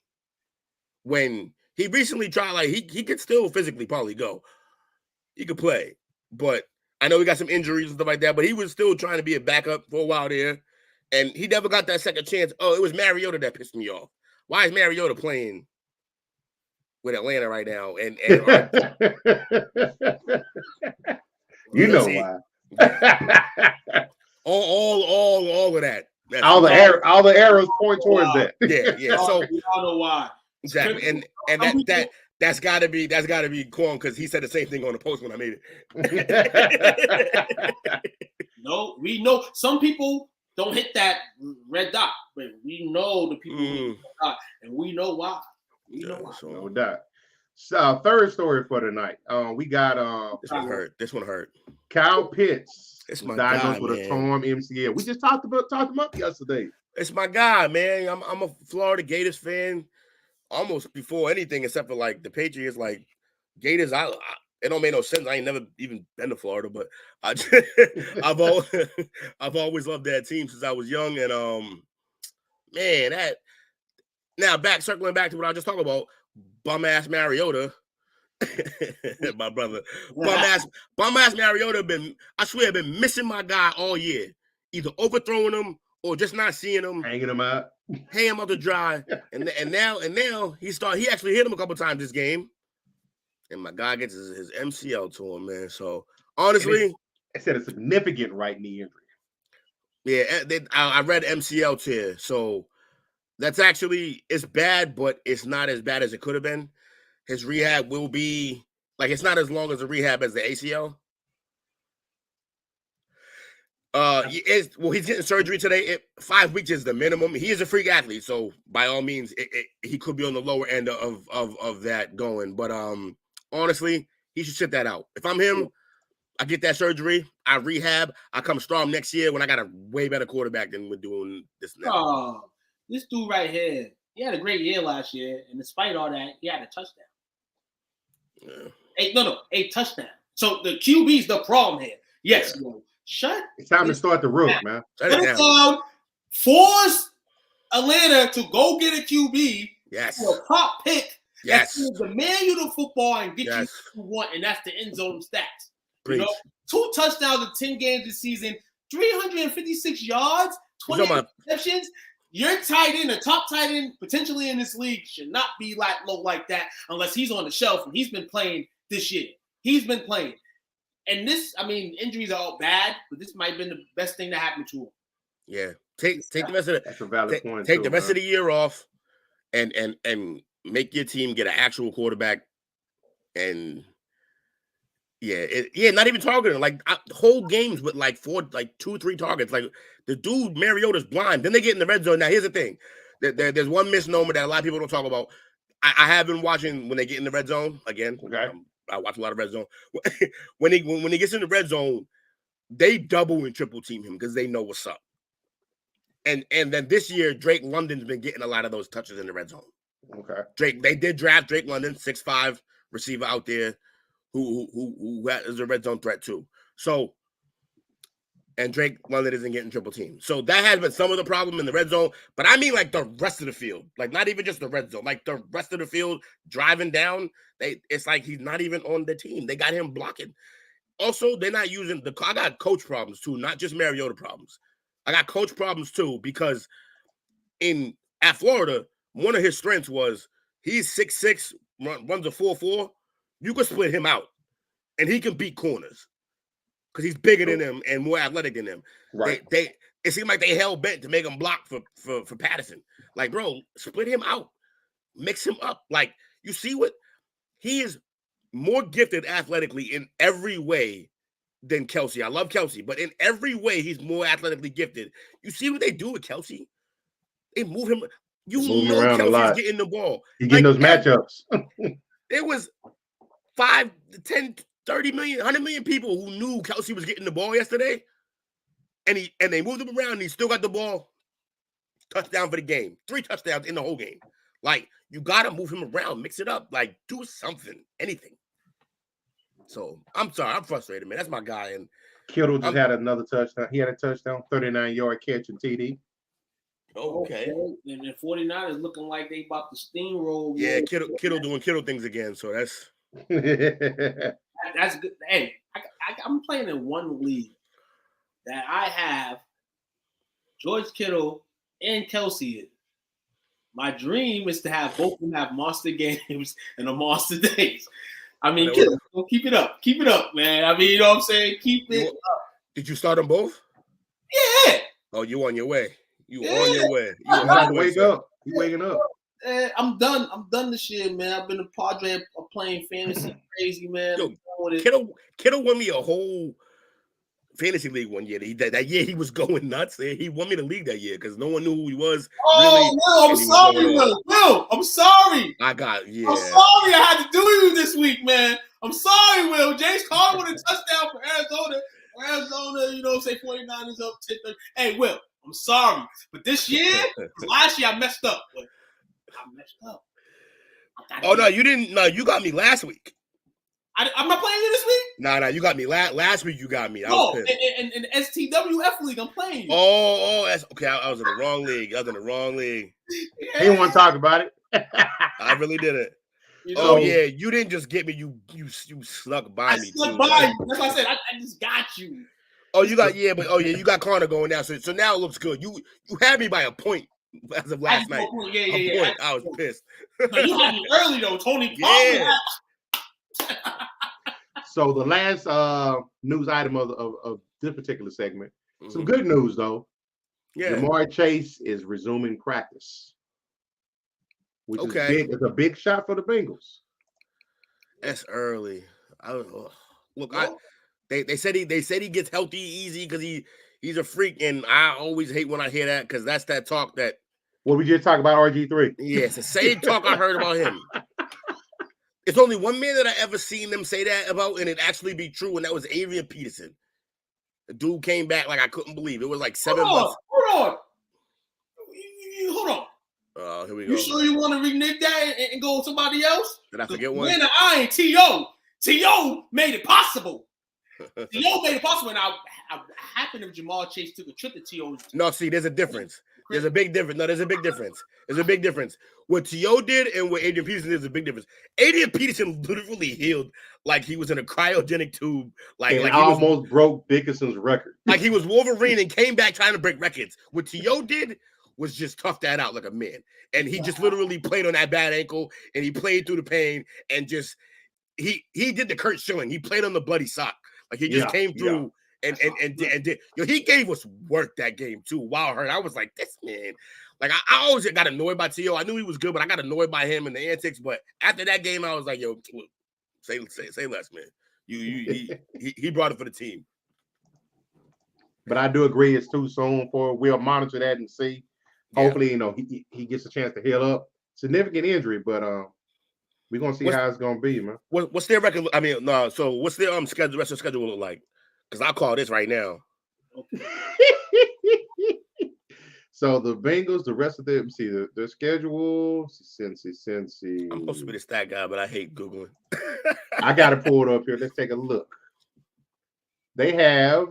G: when he recently tried, like, he could still physically probably go. He could play, but I know he got some injuries and stuff like that, but he was still trying to be a backup for a while there, and he never got that second chance. Oh, it was Mariota that pissed me off. Why is Mariota playing with Atlanta right now? And
C: you know why?
G: all of that.
C: All the arrows point towards that.
G: Yeah. So
F: we all know why.
G: Exactly, and that's got to be corn, because he said the same thing on the post when I made it.
F: No, we know some people don't hit that red dot, but we know the people who hit that dot, and we know why.
C: No doubt. So, third story for tonight. We got
G: This one hurt.
C: Kyle Pitts.
G: It's my
C: diagnosed
G: guy,
C: with a torn MCL. We just talked him up yesterday.
G: It's my guy, man. I'm a Florida Gators fan almost before anything, except for like the Patriots. Like Gators, it don't make no sense. I ain't never even been to Florida, but I've always loved that team since I was young. And man, circling back to what I just talked about, bum ass Mariota My brother. Bum ass Mariota been missing my guy all year. Either overthrowing him or just not seeing him.
C: Hanging him out.
G: Hang him out to dry. and now he actually hit him a couple times this game. And my guy gets his MCL to him, man. So honestly,
C: I said a significant right knee injury.
G: Yeah, I read MCL tear. So that's actually, it's bad, but it's not as bad as it could have been. His rehab will be it's not as long as the rehab as the ACL. He's getting surgery today. 5 weeks is the minimum. He is a freak athlete, so by all means, he could be on the lower end of that going. But honestly, he should sit that out. If I'm him, I get that surgery, I rehab, I come strong next year when I got a way better quarterback than we're doing this now.
F: Oh, this dude right here, he had a great year last year, and despite all that, he had a touchdown.
G: Yeah.
F: A touchdown. So the QB's the problem here. Yes, shut.
C: It's time to start the rook, man.
F: Shut it down. Force Atlanta to go get a QB.
G: Yes.
F: For a top pick.
G: Yes.
F: That's to demand you the football and get you what you want, and that's the end zone stats.
G: Preach.
F: You know, 2 touchdowns in 10 games this season, 356 yards, 20 receptions. Your tight end, a top tight end, potentially in this league, should not be low like that unless he's on the shelf and he's been playing this year. He's been playing. And injuries are all bad, but this might have been the best thing that happened to him.
G: Yeah. Take the rest of
C: That's a valid point.
G: Take the rest of the year off and make your team get an actual quarterback. And not even targeting whole games with 2-3 targets. Like the dude Mariota's blind. Then they get in the red zone. Now here's the thing: there's one misnomer that a lot of people don't talk about. I have been watching when they get in the red zone again.
C: Okay.
G: I watch a lot of red zone. when he gets in the red zone, they double and triple team him because they know what's up. And then this year, Drake London's been getting a lot of those touches in the red zone.
C: Okay.
G: They did draft Drake London, 6'5" receiver out there. Who is a red zone threat too. So, and Drake London isn't getting triple team. So that has been some of the problem in the red zone. But I mean the rest of the field. Not even just the red zone. The rest of the field driving down, it's he's not even on the team. They got him blocking. Also, they're not using I got coach problems too, not just Mariota problems. I got coach problems too, because at Florida, one of his strengths was he's 6'6", runs a 4.4. You could split him out, and he can beat corners because he's bigger than them and more athletic than them.
C: Right.
G: It seemed like they hell bent to make him block for Patterson. Bro, split him out, mix him up. You see what he is more gifted athletically in every way than Kelsey. I love Kelsey, but in every way he's more athletically gifted. You see what they do with Kelsey? They move him. You know
C: around
G: Kelsey's
C: a lot.
G: getting the ball.
C: He's getting those matchups.
G: There was 5, 10, 30 million, 100 million people who knew Kelsey was getting the ball yesterday, and they moved him around, and he still got the ball. Touchdown for the game. 3 touchdowns in the whole game. You got to move him around, mix it up. Do something, anything. So, I'm sorry. I'm frustrated, man. That's my guy. And
C: Kittle just had another touchdown. He had a touchdown, 39-yard catch and TD.
G: Okay.
F: And the 49ers looking like they about to steamroll.
G: Yeah, Kittle doing Kittle things again, so that's...
F: That's good. Hey, I'm playing in one league that I have George Kittle and Kelsey in. My dream is to have both of them have monster games and a monster days. Kittle, keep it up. Keep it up, man. You know what I'm saying? Keep it up.
G: Did you start them both?
F: Yeah.
G: Oh, you on your way. You on your way.
C: Wake up. You waking up.
F: I'm done. I'm done this year, man. I've been a Padre playing fantasy crazy, man.
G: Yo, Kittle won me a whole fantasy league one year. That year he was going nuts. He won me the league that year because no one knew who he was.
F: Oh,
G: really,
F: I'm sorry, Will. I'm sorry.
G: I'm
F: sorry I had to do you this week, man. I'm sorry, Will. James Carter with a touchdown for Arizona. Arizona, say 49ers up 10-30. Hey, Will, I'm sorry. But this year, last year I messed up.
G: Oh, no, you didn't. No, you got me last week.
F: I'm not playing you this week?
G: No, you got me. Last week you got me.
F: In the STWF league, I'm playing you.
G: Oh, that's okay. I was in the wrong league.
C: Yeah. He didn't want to talk about it.
G: I really didn't.
F: You know?
G: Oh yeah, you didn't just get me. You snuck by me.
F: Snuck
G: too,
F: by
G: right?
F: you. That's what I said. I just got you.
G: Oh, you got you got Connor going now. So now it looks good. You had me by a point as of last night.
F: Yeah.
G: I was pissed.
F: No, you had me early though, Tony.
G: Yeah.
C: So the last news item of this particular segment, some
G: Mhm.
C: good news though.
G: Yeah.
C: Jamar Chase is resuming practice, which is big. It's a big shot for the Bengals.
G: That's early. They said he gets healthy easy because he's a freak, and I always hate when I hear that because that's that talk that.
C: What we just talked about RG3.
G: Yeah, it's the same talk I heard about him. It's only one man that I ever seen them say that about, and it actually be true, and that was Adrian Peterson. The dude came back like I couldn't believe. It was like 7 months.
F: Hold on.
G: Here we go.
F: You sure you want to renege that and go with somebody else?
G: Did I forget one?
F: When I ain't T.O. T.O. made it possible. T.O. made it possible. Now, I happened if Jamal Chase took a trip to T.O.
G: No, see, there's a difference. There's a big difference. No, there's a big difference. There's a big difference. What T.O. did and what Adrian Peterson did is a big difference. Adrian Peterson literally healed like he was in a cryogenic tube. Like he
C: almost broke Dickinson's record.
G: Like he was Wolverine and came back trying to break records. What T.O. did was just tough that out like a man. And he just literally played on that bad ankle and he played through the pain and just he did the Kurt Schilling. He played on the bloody sock. Like he just came through and did. He gave us work that game too. Wow, hurt. I was like, this man. Like I always got annoyed by T.O. I knew he was good, but I got annoyed by him and the antics. But after that game, I was like, yo, say less, man. He brought it for the team.
C: But I do agree it's too soon for. We'll monitor that and see. Hopefully, he gets a chance to heal up. Significant injury, but we're gonna see how it's gonna be, man.
G: What's their record? I mean, no. So what's their schedule? Rest of the schedule look like? Because I'll call this right now.
C: So the Bengals, the rest of them, see their schedule. Cincy.
G: I'm supposed to be the stat guy, but I hate Googling.
C: I got to pull it up here. Let's take a look. They have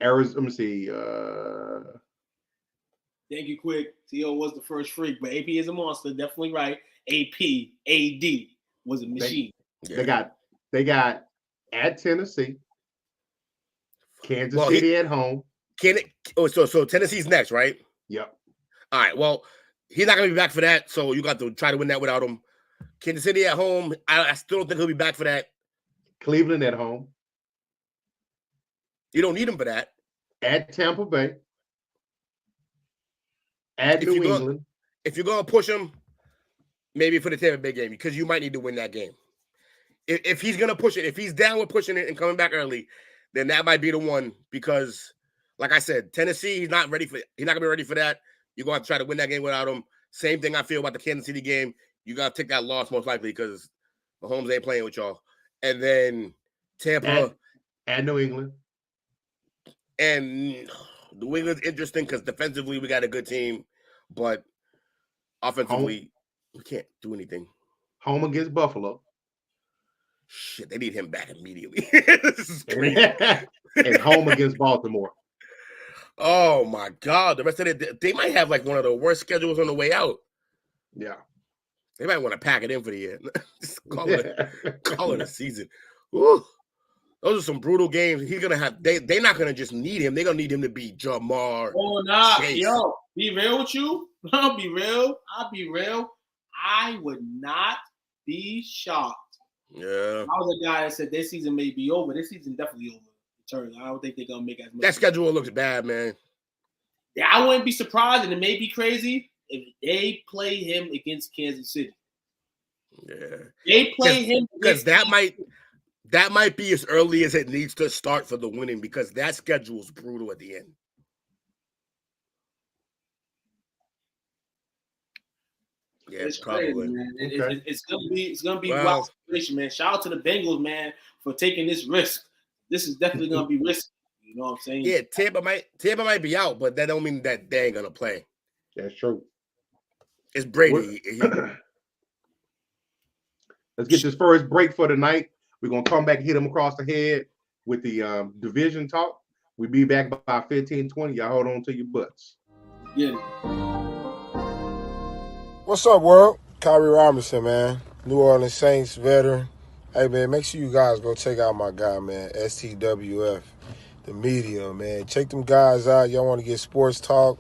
C: Arizona. Let me see.
F: Thank you, Quick. T.O. was the first freak, but AP is a monster. Definitely right. AD was a machine.
C: They got at Tennessee, Kansas City at home.
G: So Tennessee's next, right?
C: Yep.
G: All right. Well, he's not gonna be back for that, so you got to try to win that without him. Kansas City at home. I still don't think he'll be back for that.
C: Cleveland at home.
G: You don't need him for that.
C: At Tampa Bay. At New England.
G: If you're gonna push him, maybe for the Tampa Bay game, because you might need to win that game. If he's gonna push it, if he's down with pushing it and coming back early, then that might be the one. Because, like I said, Tennessee, he's not gonna be ready for that. You're gonna have to try to win that game without him. Same thing I feel about the Kansas City game. You gotta take that loss most likely because Mahomes ain't playing with y'all. And then Tampa
C: and New England.
G: And New England's interesting because defensively we got a good team, but offensively we can't do anything.
C: Home against Buffalo.
G: Shit, they need him back immediately. This is crazy.
C: And home against Baltimore.
G: Oh my God. The rest of it, they might have like one of the worst schedules on the way out.
C: Yeah.
G: They might want to pack it in for the year. Just call it a season. Woo. Those are some brutal games. He's gonna have. They're not gonna just need him. They're gonna need him to be Jamar.
F: Oh nah, yo, be real with you. I'll be real. I would not be shocked.
G: Yeah.
F: I was a guy that said this season may be over. This season definitely over. I don't think they're gonna make as much.
G: That schedule looks bad, man.
F: Yeah, I wouldn't be surprised, and it may be crazy if they play him against Kansas City.
G: Yeah.
F: They play him
G: because that might be as early as it needs to start for the winning because that schedule is brutal at the end. Yeah,
F: it's
G: probably.
F: Crazy, man. It's gonna be wild situation, man. Shout out to the Bengals, man, for taking this risk. This is definitely gonna be risky. You know what I'm saying?
G: Yeah, Tampa might be out, but that don't mean that they ain't gonna play.
C: That's true.
G: It's Brady.
C: Let's get this first break for the night. We're going to come back and hit them across the head with the division talk. We'll be back by 15-20. Y'all hold on to your butts.
F: Yeah.
E: What's up, world? Kyrie Robinson, man. New Orleans Saints veteran. Hey, man, make sure you guys go check out my guy, man, STWF, the media, man. Check them guys out. Y'all want to get sports talks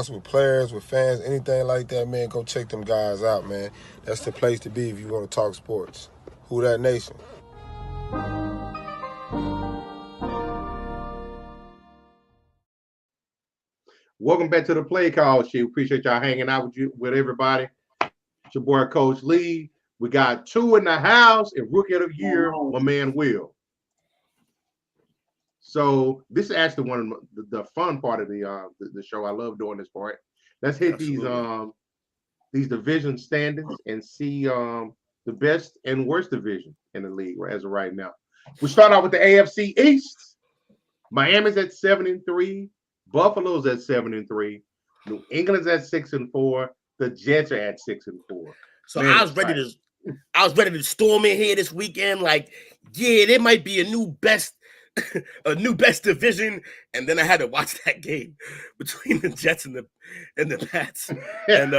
E: with players, with fans, anything like that, man, go check them guys out, man. That's the place to be if you want to talk sports. Who that nation?
C: Welcome back to the Play Call Sheet. Appreciate y'all hanging out with everybody. It's your boy Coach Lee. We got two in the house and Rookie of the Year, my man Will. So this is actually one of the fun part of the show. I love doing this part. Let's hit these division standings and see the best and worst division in the league as of right now. We start out with the AFC East. Miami's at 7-3. Buffalo's at 7-3. New England's at 6-4. The Jets are at 6-4.
G: So man, I was ready to storm in here this weekend. Like, yeah, there might be a new best division. And then I had to watch that game between the Jets and the Pats. And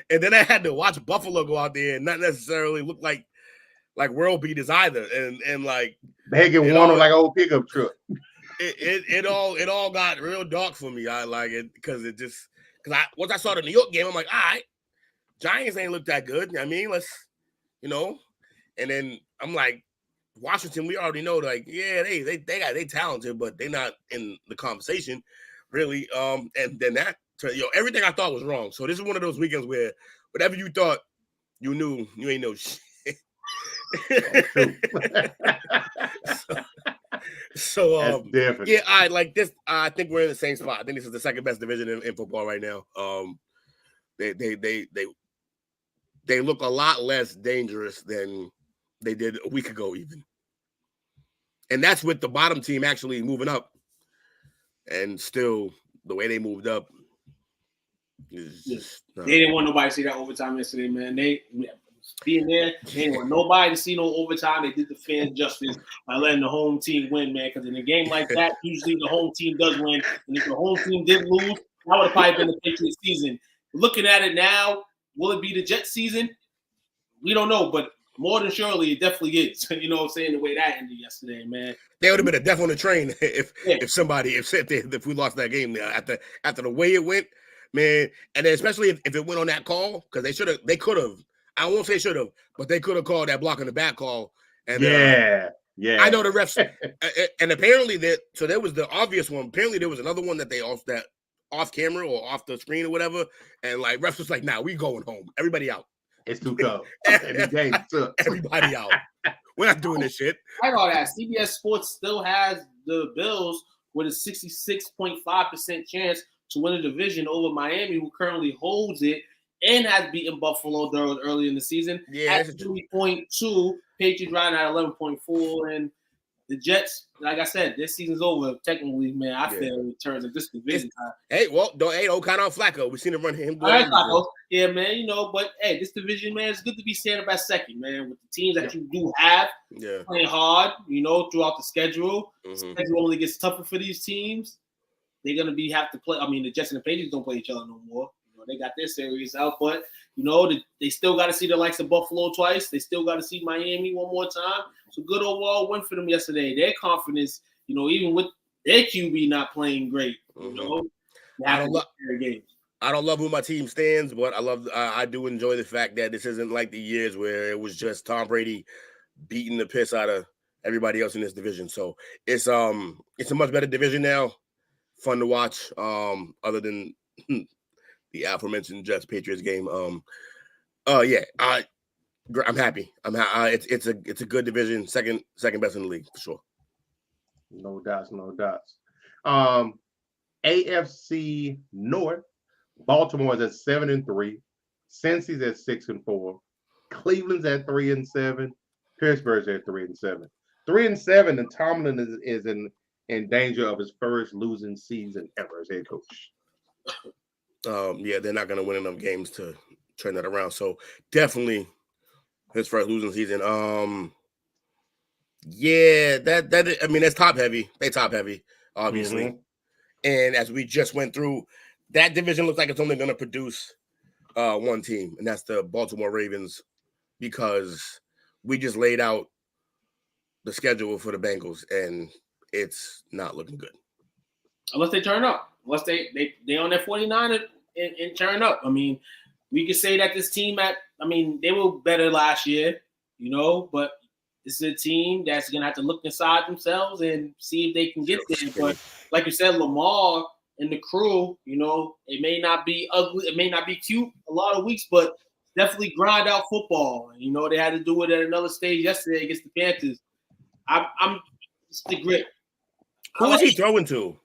G: and then I had to watch Buffalo go out there and not necessarily look like world beaters either. And like
C: they get one on like old pickup truck.
G: It all got real dark for me. I like it because once I saw the New York game, I'm like, all right, Giants ain't look that good. I mean, let's, and then I'm like, Washington, we already know, like, yeah, they talented, but they're not in the conversation, really. And then that, everything I thought was wrong. So this is one of those weekends where whatever you thought you knew, you ain't know shit. So yeah, I like this. I think we're in the same spot. I think this is the second best division in football right now. They look a lot less dangerous than they did a week ago, even. And that's with the bottom team actually moving up. And still, the way they moved up is just.
F: They didn't want nobody to see that overtime yesterday, man. They being there, they didn't want nobody to see no overtime. They did the fans justice by letting the home team win, man. Because in a game like that, usually the home team does win. And if the home team did lose, that would have probably been the Patriots season. Looking at it now, will it be the Jets season? We don't know, but more than surely, it definitely is. You know what I'm saying? The way that ended yesterday, man.
G: There would have been a death on the train if we lost that game after the way it went, man. And then especially if it went on that call, because they could have. I won't say should have, but they could have called that block in the back call. And
C: yeah.
G: I know the refs, and apparently so there was the obvious one. Apparently there was another one that they off camera or off the screen or whatever, and like refs was like, "Nah, we going home. Everybody out.
C: It's too cold.
G: Everybody out. We're not doing this shit."
F: I know that CBS Sports still has the Bills with a 66.5% chance to win the division over Miami, who currently holds it and has beaten Buffalo early in the season.
G: Yeah,
F: at 3.2, Patriots riding at 11.4, and the Jets, like I said, this season's over. Technically, man, I feel in terms of this division.
G: Don't count on Flacco. We've seen him run him.
F: All right, Flacco. Yeah, man, but hey, this division, man, it's good to be standing by second, man, with the teams that you do have playing hard, throughout the schedule.
G: Mm-hmm.
F: Schedule only gets tougher for these teams. They're gonna have to play. I mean, the Jets and the Patriots don't play each other no more. They got their series out, but they still got to see the likes of Buffalo twice. They still got to see Miami one more time. So good overall win for them yesterday. Their confidence, even with their QB not playing great,
G: I don't love who my team stands, but I do enjoy the fact that this isn't like the years where it was just Tom Brady beating the piss out of everybody else in this division. So it's a much better division now. Fun to watch. Other than the aforementioned Jets Patriots game. I'm happy. It's a good division, second best in the league for sure.
C: No doubts. AFC North, Baltimore's at 7-3, Cincy's at 6-4, Cleveland's at 3-7, Pittsburgh's at 3-7. 3-7, and Tomlin is in danger of his first losing season ever as head coach.
G: They're not going to win enough games to turn that around. So definitely his first losing season. That's top heavy. They top heavy, obviously.
C: Mm-hmm.
G: And as we just went through, that division looks like it's only going to produce one team, and that's the Baltimore Ravens, because we just laid out the schedule for the Bengals, and it's not looking good.
F: Unless they turn up. Unless they on that 49 and turn up. I mean, we could say that this team they were better last year, but this is a team that's going to have to look inside themselves and see if they can get there. But like you said, Lamar and the crew, it may not be ugly, it may not be cute a lot of weeks, but definitely grind out football. They had to do it at another stage yesterday against the Panthers. I'm just the grit.
G: Who is he throwing to?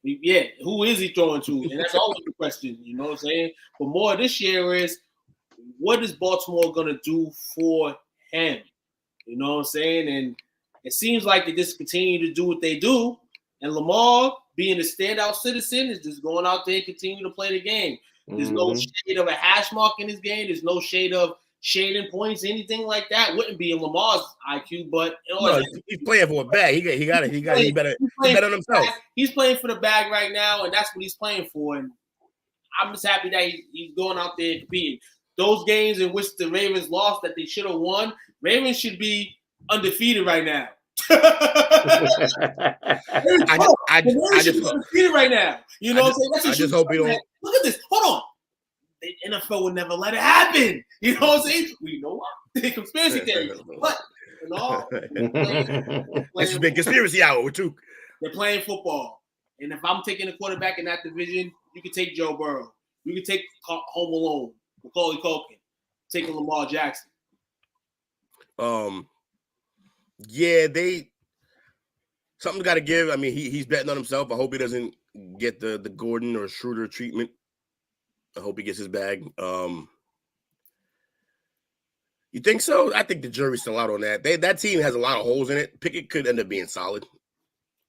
F: Yeah, who is he throwing to? And that's always the question, you know what I'm saying? But more this year is, what is Baltimore going to do for him? You know what I'm saying? And it seems like they just continue to do what they do. And Lamar, being a standout citizen, is just going out there and continue to play the game. There's no shade of a hash mark in his game. There's no shade of shading points, anything like that. Wouldn't be in Lamar's IQ, but
G: he's playing for a bag. He got it. He better on himself.
F: He's playing for the bag right now, and that's what he's playing for. And I'm just happy that he's going out there and competing. Those games in which the Ravens lost that they should have won, Ravens should be undefeated right now.
G: I just
F: undefeated right now. You know what I'm saying?
G: I just hope we don't.
F: Look at this. Hold on. The NFL would never let it happen. You know what I'm saying? We know why. Conspiracy theory. But
G: This has been conspiracy hour with Tuke.
F: They're playing football. And if I'm taking a quarterback in that division, you can take Joe Burrow. You can take Home Alone, Macaulay Culkin, taking Lamar Jackson.
G: Yeah, something's got to give. I mean, he's betting on himself. I hope he doesn't get the Gordon or Schroeder treatment. I hope he gets his bag. You think so? I think the jury's still out on that. That team has a lot of holes in it. Pickett could end up being solid.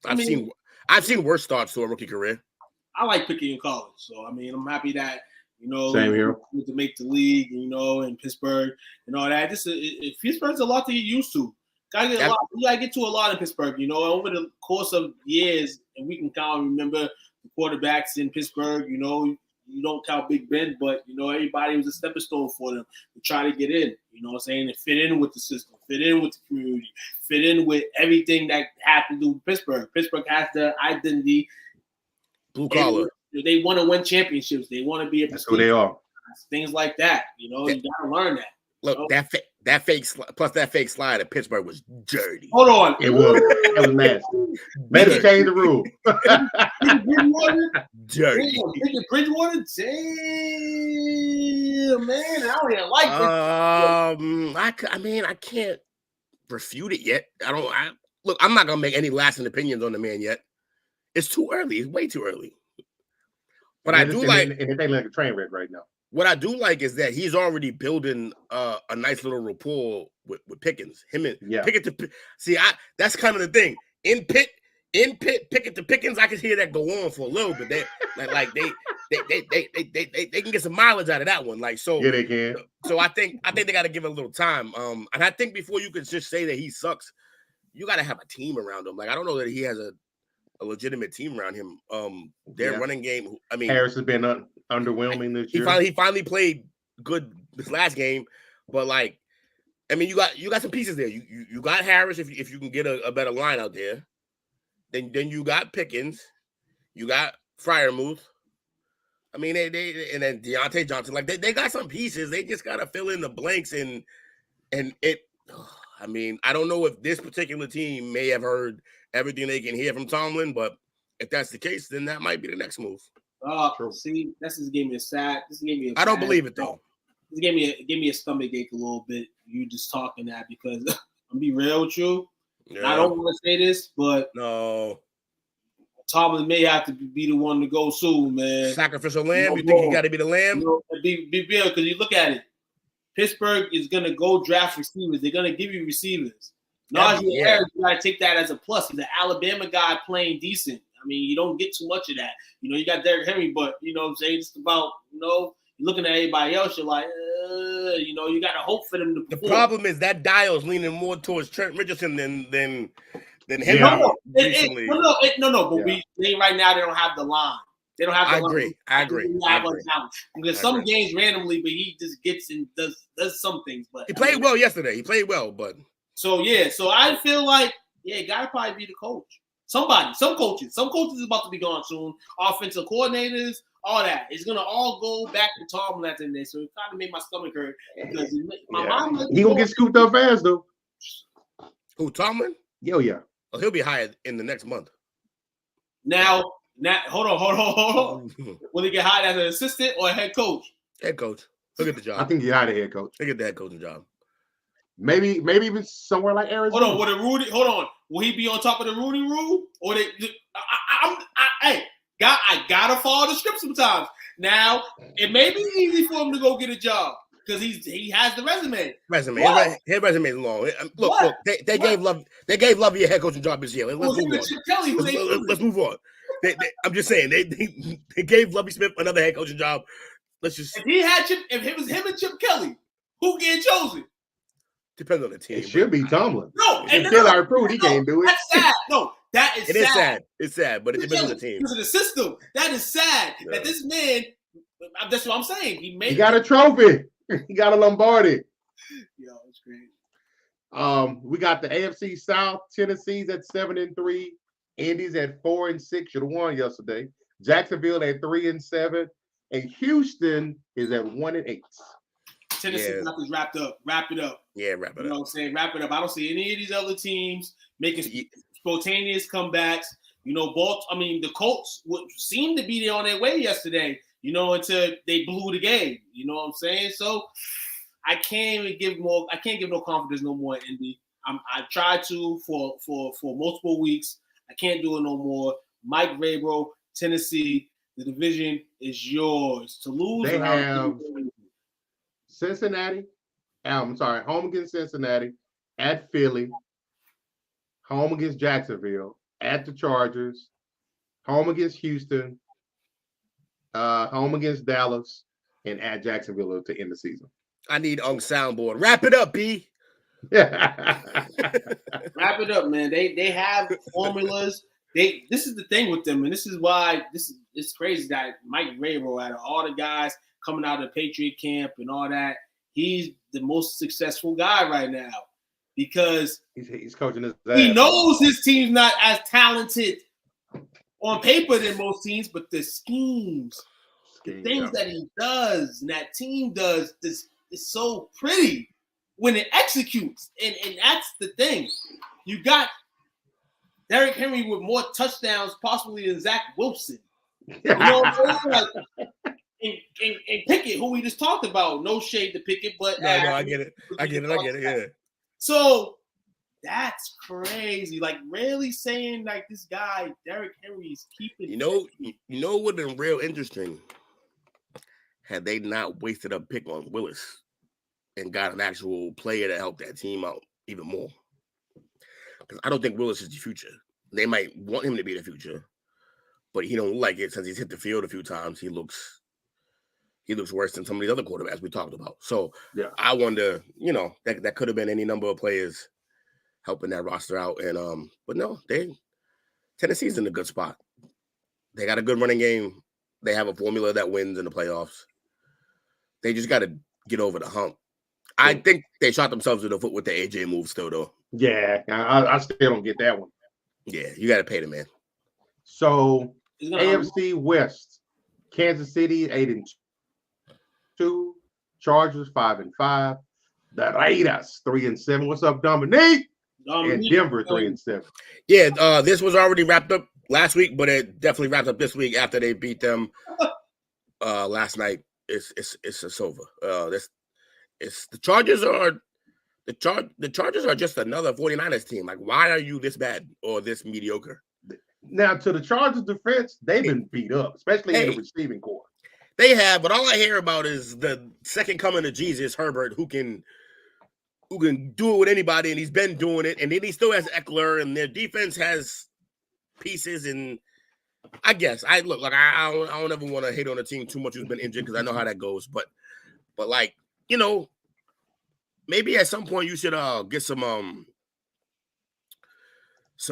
G: I've seen worse starts to a rookie career.
F: I like Pickett in college, so I'm happy that
C: Same here.
F: to make the league, in Pittsburgh and all that. Pittsburgh's a lot to get used to. You gotta get to a lot in Pittsburgh. Over the course of years, and we can kind of remember the quarterbacks in Pittsburgh. You don't count Big Ben, but everybody was a stepping stone for them to try to get in. You know what I'm saying? And fit in with the system, fit in with the community, fit in with everything that had to do with Pittsburgh. Pittsburgh has the identity.
G: Blue collar.
F: They want to win championships. They want to be a.
C: That's who they are.
F: Things like that. You gotta learn that.
G: Look, that fake slide at Pittsburgh was dirty.
F: Hold on,
C: It was nasty. Better change the rule.
G: Dirty.
F: Bridgewater, damn man, I don't even like it.
G: I can't refute it yet. I'm not gonna make any lasting opinions on the man yet. It's too early. It's way too early. But I do like,
C: and they like a train wreck right now.
G: What I do like is that he's already building a nice little rapport with Pickens. Pickett to see. That's kind of the thing. In Pickett to Pickens, I can hear that go on for a little bit. They can get some mileage out of that one.
C: Yeah, they can.
G: So I think they got to give it a little time. And I think before you can just say that he sucks, you got to have a team around him. I don't know that he has a legitimate team around him. Their running game. I mean,
C: Harris has been underwhelming this year.
G: He finally played good this last game, but you got some pieces there. You got Harris if you can get a better line out there. Then you got Pickens, you got Freiermuth. I mean, they and then Deontay Johnson. They got some pieces. They just gotta fill in the blanks and it. I mean, I don't know if this particular team may have heard everything they can hear from Tomlin, but if that's the case, then that might be the next move.
F: See, this just gave me a sad.
G: I don't believe it though.
F: This gave me a stomach ache a little bit. You just talking that because I'm be real with you. Yeah. I don't want to say this, but
G: no,
F: Tomlin may have to be the one to go soon, man.
G: Sacrificial lamb. You think he got to be the lamb?
F: Be real, because you look at it. Pittsburgh is gonna go draft receivers. They're gonna give you receivers. Najee Harris, you gotta take that as a plus. He's an Alabama guy playing decent. I mean, you don't get too much of that. You got Derrick Henry, but you know what I'm saying? It's about, you're looking at everybody else, you're like, you got to hope for them to perform.
G: The problem is that dial's leaning more towards Trent Richardson than Henry.
F: No, but they right now, they don't have the line. They don't have.
G: I agree.
F: Because some games randomly, but he just gets and does some things. But
G: he played well yesterday. He played well, but
F: so I feel like gotta probably be the coach. Some coaches is about to be gone soon. Offensive coordinators, all that. It's gonna all go back to Tomlin at the end of the day. So it kind of made my stomach hurt because my mom.
C: He gonna get scooped up fast though.
G: Who, Tomlin?
C: Yo, yeah.
G: Oh, he'll be hired in the next month.
F: Now, hold on. Will he get hired as an assistant or a head coach?
G: Head coach. He'll get the job.
C: I think he's hired a head coach.
G: He'll get the head coaching job.
C: Maybe even somewhere like Arizona.
F: Hold on. Will he be on top of the Rudy rule? Or I gotta follow the script sometimes. Now, it may be easy for him to go get a job because he has the resume.
G: His resume is long. Look. They gave Lovey a head coaching job this year. Let's move on.
F: Chip Kelly,
G: let's move on. I'm just saying they gave Lovey Smith another head coaching job. Let's just.
F: If it was him and Chip Kelly, who get chosen?
G: Depends on the team.
C: It should be Tomlin.
F: No,
C: until I prove he can't do it.
F: That's sad. No, that is sad.
G: It is sad. It's sad, but it depends on the team.
F: Because of the system. That is sad.
G: Yeah.
F: That this man. That's what I'm saying.
C: He got a trophy. He got a Lombardi.
F: Yo, it's great.
C: We got the AFC South. Tennessee's at 7-3. Indy's at 4-6. Should have won yesterday. Jacksonville at 3-7, and Houston is at 1-8.
F: Tennessee got this wrapped up. Wrap it up.
G: Yeah, wrap it up.
F: You know what I'm saying? Wrap it up. I don't see any of these other teams making spontaneous comebacks. You know, the Colts seemed to be on their way yesterday, until they blew the game. You know what I'm saying? So I can't give no confidence no more in Indy. I tried to for multiple weeks. I can't do it no more. Mike Vrabel, Tennessee, the division is yours. To lose.
C: They have Cincinnati. Home against Cincinnati, at Philly, home against Jacksonville, at the Chargers, home against Houston, home against Dallas, and at Jacksonville to end the season.
G: I need soundboard. Wrap it up, B.
F: Wrap it up, man. They have formulas. This is the thing with them, and this is why it's crazy that Mike Vrabel, out of all the guys coming out of the Patriot camp and all that, he's the most successful guy right now because
C: he's coaching his ass.
F: He knows his team's not as talented on paper than most teams, but the things that he does and that team does is so pretty when it executes. And that's the thing. You got Derrick Henry with more touchdowns possibly than Zach Wilson. You know what I'm saying? And Pickett, who we just talked about, no shade to Pickett, but
G: no, I get it. Yeah.
F: So that's crazy. Like really saying like this guy Derrick Henry is keeping.
G: You know what would have been real interesting had they not wasted a pick on Willis and got an actual player to help that team out even more. Because I don't think Willis is the future. They might want him to be the future, but he don't like it since he's hit the field a few times. He looks worse than some of these other quarterbacks we talked about. So yeah. I wonder, that could have been any number of players helping that roster out. And but no, Tennessee's in a good spot. They got a good running game. They have a formula that wins in the playoffs. They just got to get over the hump. I think they shot themselves in the foot with the AJ move still, though.
C: Yeah, I still don't get that one.
G: Yeah, you got to pay the man.
C: So AFC West, Kansas City 8-2, Chargers 5-5, the Raiders 3-7. What's up, Dominique? And Denver 3-7.
G: Yeah, this was already wrapped up last week, but it definitely wrapped up this week after they beat them last night. It's over. It's the Chargers are the Chargers are just another 49ers team. Like, why are you this bad or this mediocre?
C: Now, to the Chargers' defense, they've been beat up, especially in the receiving corps.
G: They have, but all I hear about is the second coming of Jesus, Herbert, who can do it with anybody, and he's been doing it. And then he still has Eckler, and their defense has pieces. And I guess I don't ever want to hate on a team too much who's been injured because I know how that goes. But like, maybe at some point you should get some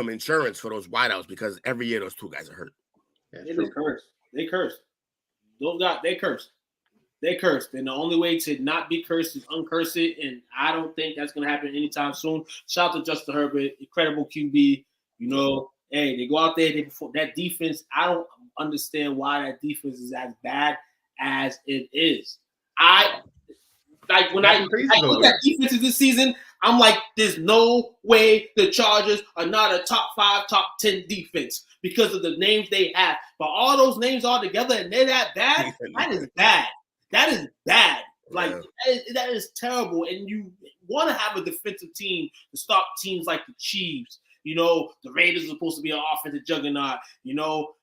G: insurance for those wideouts because every year those two guys are hurt.
F: It is cursed. They cursed. Those guys, they cursed. They cursed. And the only way to not be cursed is uncurse it. And I don't think that's going to happen anytime soon. Shout out to Justin Herbert, incredible QB. You know, hey, they go out there, they perform. That defense, I don't understand why that defense is as bad as it is. When I look at defenses this season, I'm like, there's no way the Chargers are not a top 5, top 10 defense because of the names they have. But all those names all together and they're that bad, that is bad. That is bad. Like, that is terrible. And you want to have a defensive team to stop teams like the Chiefs. You know, the Raiders are supposed to be an offensive juggernaut. You know,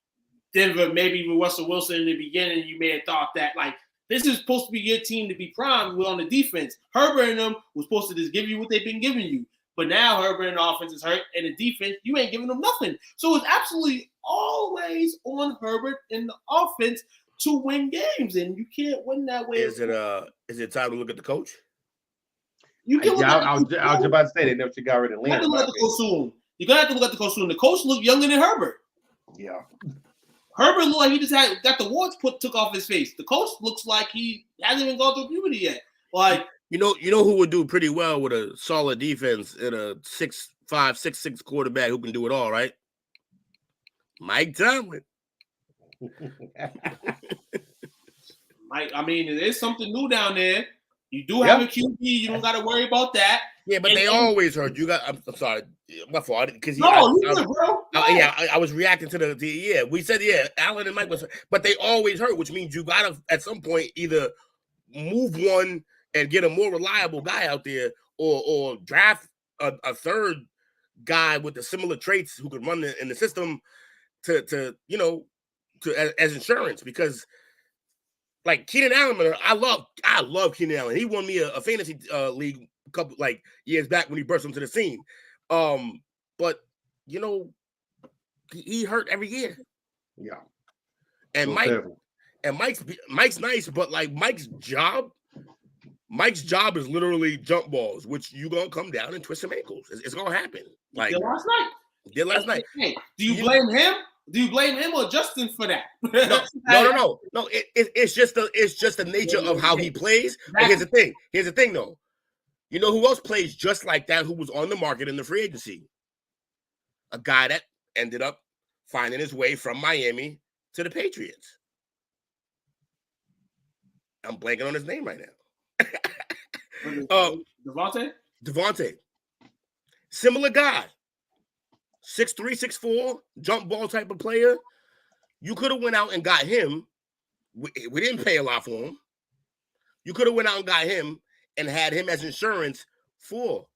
F: Denver, maybe with Russell Wilson in the beginning, you may have thought that, like, this is supposed to be your team to be primed on the defense. Herbert and them was supposed to just give you what they've been giving you. But now Herbert and the offense is hurt, and the defense, you ain't giving them nothing. So it's absolutely always on Herbert and the offense to win games, and you can't win that way.
G: Is it time to look at the coach?
F: You can.
C: I was just about to say they never got rid of Leonard.
F: You're gonna have to look at the coach soon. The coach looked younger than Herbert.
C: Yeah.
F: Herbert looked like he just got the warts took off his face. The coach looks like he hasn't even gone through puberty yet. Like,
G: you know who would do pretty well with a solid defense and a 6'5", 6'6" quarterback who can do it all, right? Mike Tomlin.
F: Mike, I mean, there's something new down there. You do have a QB. You don't got to worry about that.
G: Yeah, but they always hurt. You got. I'm sorry, my fault. Because I was reacting to the we said Allen and Mike was, but they always hurt, which means you gotta at some point either move one and get a more reliable guy out there, or draft a third guy with the similar traits who could run in the system to as insurance. Because like Keenan Allen, I love Keenan Allen. He won me a fantasy league a couple years back when he burst onto the scene. But he hurt every year.
C: Yeah.
G: And Mike's nice, but like Mike's job is literally jump balls, which you gonna come down and twist some ankles. It's gonna happen. Like did last night.
F: Do you blame him? Do you blame him or Justin for that?
G: No. It's just the nature of how he plays. But here's the thing, though. You know who else plays just like that? Who was on the market in the free agency? A guy that ended up finding his way from Miami to the Patriots. I'm blanking on his name right now. Devontae. Similar guy. 6'3", 6'4", jump ball type of player. You could have went out and got him. We didn't pay a lot for him. You could have went out and got him and had him as insurance for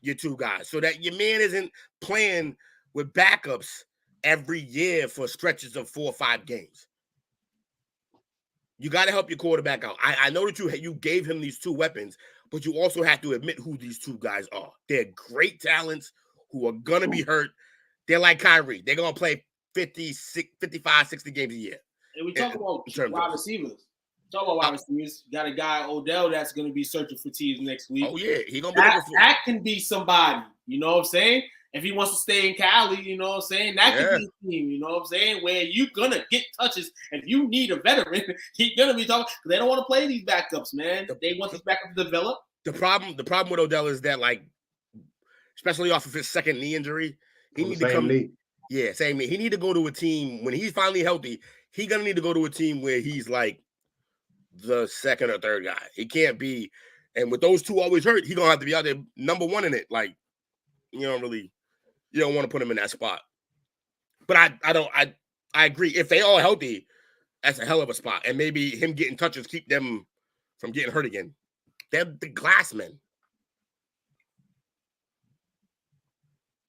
G: your two guys, so that your man isn't playing with backups every year for stretches of 4 or 5 games. You got to help your quarterback out. I know that you gave him these 2 weapons, but you also have to admit who these 2 guys are. They're great talents who are going to be hurt. They're like Kyrie. They're going to play 50, 55, 60 games a year.
F: And we talk about wide receivers. You got a guy, Odell, that's going to be searching for teams next week.
G: Oh, yeah. He gonna be
F: that can be somebody. You know what I'm saying? If he wants to stay in Cali, you know what I'm saying? That could be a team, you know what I'm saying? Where you're going to get touches. If you need a veteran, he's going to be talking. They don't want to play these backups, man. They want these backups to develop.
G: The problem with Odell is that, like, especially off of his second knee injury, he need to come. Same knee. He need to go to a team when he's finally healthy. He's gonna need to go to a team where he's like the second or third guy. He can't be. And with those 2 always hurt, he's gonna have to be out there number 1 in it. Like, you don't want to put him in that spot. But I agree. If they all healthy, that's a hell of a spot. And maybe him getting touches keep them from getting hurt again. They're the glass men.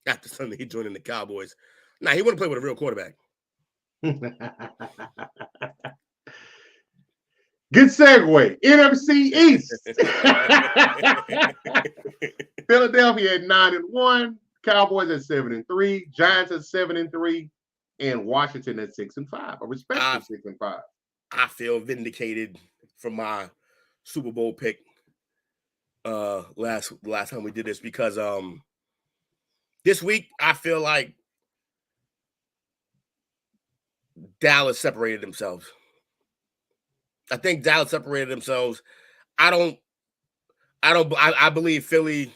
G: After Sunday, he joining the Cowboys. Nah, he wouldn't play with a real quarterback.
C: Good segue. NFC East. Philadelphia at 9-1, Cowboys at 7-3, Giants at 7-3, and Washington at 6-5. A respectful 6-5.
G: I feel vindicated from my Super Bowl pick last time we did this, because this week I feel like Dallas separated themselves. I think Dallas separated themselves. I believe Philly.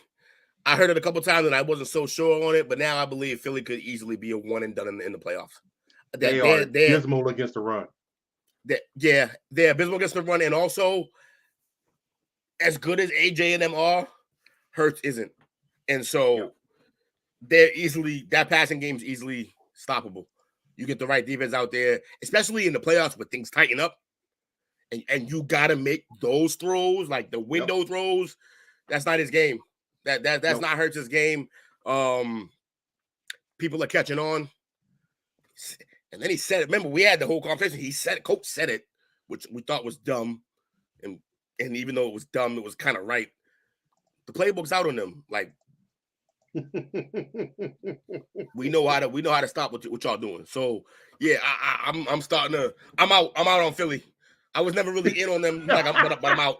G: I heard it a couple times and I wasn't so sure on it, but now I believe Philly could easily be a one and done in the playoffs.
C: They're dismal against the run.
G: They're abysmal against the run, and also as good as AJ and them are, Hurts isn't, and so that passing game is easily stoppable. You get the right defense out there, especially in the playoffs where things tighten up, and you gotta make those throws, like the window throws. That's not his game. That's not Hurts' game. People are catching on. And then he said it. Remember, we had the whole conversation. He said it. Coach said it, which we thought was dumb. And even though it was dumb, it was kind of right. The playbook's out on them. Like, we know how to stop what y'all doing. So yeah, I'm starting to. I'm out on Philly. I was never really in on them, but I'm out.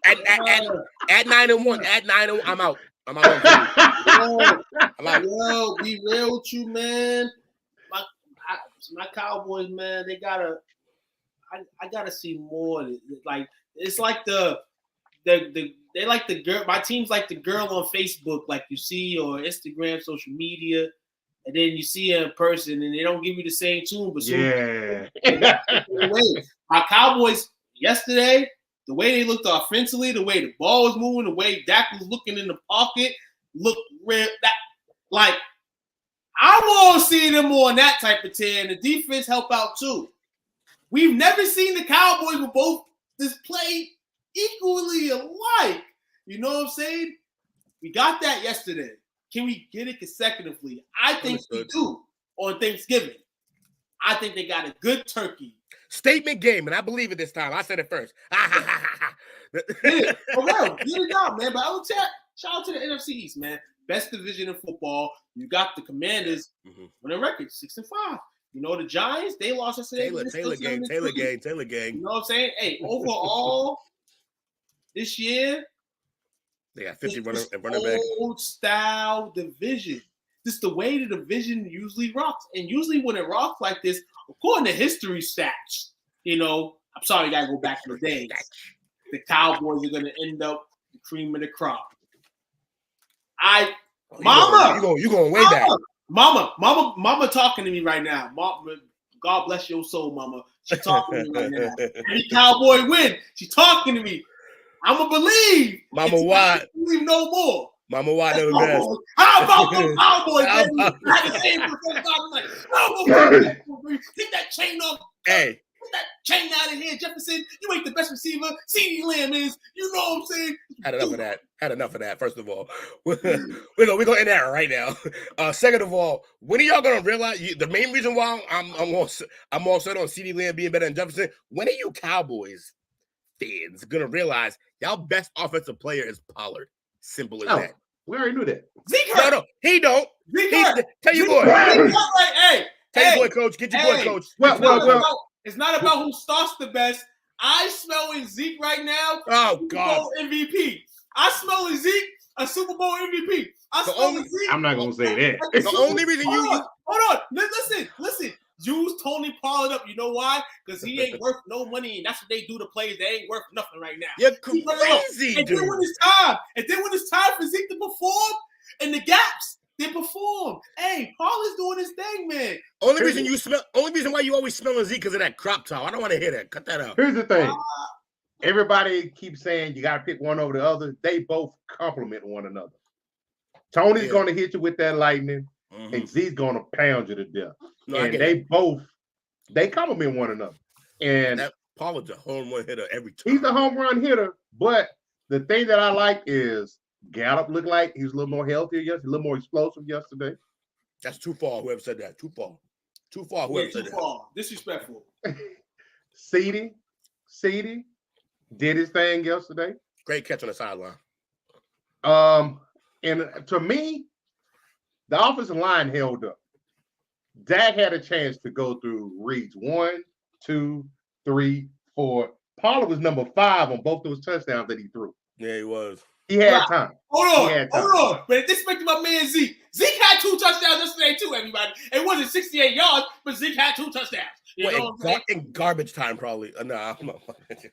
G: At 9-1, I'm out. I'm out on Philly.
F: I'm out. Yo, be real with you, man. My Cowboys, man, they gotta. I gotta see more. Like it's like they like the girl. My team's like the girl on Facebook, like you see, or Instagram, social media, and then you see her in person, and they don't give you the same tune. But my Cowboys yesterday, the way they looked offensively, the way the ball was moving, the way Dak was looking in the pocket, looked real. Like. I want to see them on that type of tear, and the defense help out too. We've never seen the Cowboys with both this play equally alike. You know what I'm saying? We got that yesterday. Can we get it consecutively? I think we do on Thanksgiving. I think they got a good turkey.
G: Statement game, and I believe it this time. I said it first.
F: Yeah, for real. Get it out, man. But I would shout out to the NFC East, man. Best division in football. You got the Commanders on their record, 6-5. You know, the Giants, they lost yesterday.
G: Taylor gang.
F: You know what I'm saying? Hey, overall, this year,
G: they got 50 running back.
F: Old style division. This is the way the division usually rocks. And usually when it rocks like this, according to history stats, you know, I'm sorry, you got to go back to the days. The Cowboys are going to end up the cream of the crop. Mama,
G: you going way back.
F: Mama talking to me right now. Mama, God bless your soul, Mama. She's talking to me right now. Any Cowboy win, she's talking to me. I'ma believe.
G: Mama Watt.
F: Believe no more.
G: Mama Watt never best.
F: How about the Cowboys, baby? I can say it for the time. Like, take that chain off.
G: Hey.
F: Put that chain out of here, Jefferson. You ain't the best receiver. CeeDee Lamb is. You know what I'm saying?
G: Had enough of that. First of all, we're gonna end that right now. Second of all, when are y'all gonna realize the main reason why I'm all set on CeeDee Lamb being better than Jefferson? When are you Cowboys fans gonna realize y'all best offensive player is Pollard? Simple as that.
C: We already knew that.
F: Zeke
G: No, he don't. Tell your boy. Tell your boy, coach. Get your boy, coach.
C: Well.
F: It's not about who starts the best. I smell in Zeke right now.
G: Oh,
F: Super
G: God.
F: Bowl MVP. I smell in Zeke a Super Bowl MVP.
C: I'm not gonna say that.
G: The only reason
F: Hold on. Listen. Use Tony Pollard up. You know why? Because he ain't worth no money, and that's what they do to players. They ain't worth nothing right now.
G: You're crazy,
F: dude. Then when it's time for Zeke to perform in the gaps, they perform. Hey, Pollard's doing his thing, man.
G: Only reason why you always smell Zeke because of that crop top. I don't want to hear that. Cut that out.
C: Here's the thing. Everybody keeps saying you got to pick one over the other. They both complement one another. Tony's going to hit you with that lightning, and Zeke's going to pound you to death. No, and they complement one another. And
G: that Pollard's a home run hitter every time.
C: He's a home run hitter, but the thing that I like is Gallup looked like he was a little more healthier yesterday, a little more explosive yesterday.
G: That's too far, whoever said that. Too far. Whoever said that.
F: Disrespectful.
C: CeeDee did his thing yesterday.
G: Great catch on the sideline.
C: And to me, the offensive line held up. Dak had a chance to go through reads 1, 2, 3, 4. Pollard was number 5 on both those touchdowns that he threw.
G: Yeah, he was.
C: He had time.
F: Hold on. But disrespecting my man Zeke. Zeke had 2 touchdowns yesterday too, everybody. It wasn't 68 yards, but Zeke had 2 touchdowns. You know what I'm saying?
G: In garbage time, probably.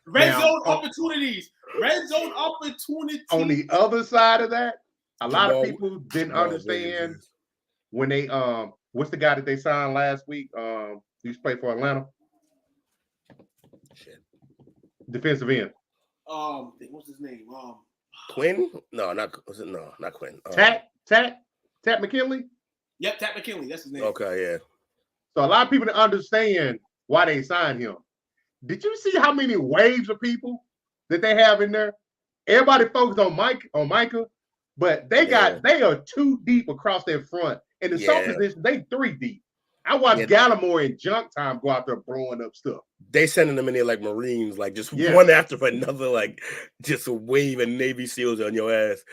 F: Red zone opportunities. Red zone opportunities.
C: On the other side of that, a lot of people didn't understand when they what's the guy that they signed last week? He used to play for Atlanta. Defensive end.
F: What's his name?
G: Quinn? No, not Quinn.
C: Tat McKinley?
F: Yep, Tat McKinley. That's his name.
G: Okay, yeah.
C: So a lot of people didn't understand why they signed him. Did you see how many waves of people that they have in there? Everybody focused on Micah, but they are 2 deep across their front. And in some positions, they 3 deep. I watched Gallimore in junk time go out there blowing up stuff.
G: They sending them in there like Marines, like just one after another, like just a wave of Navy SEALs on your ass.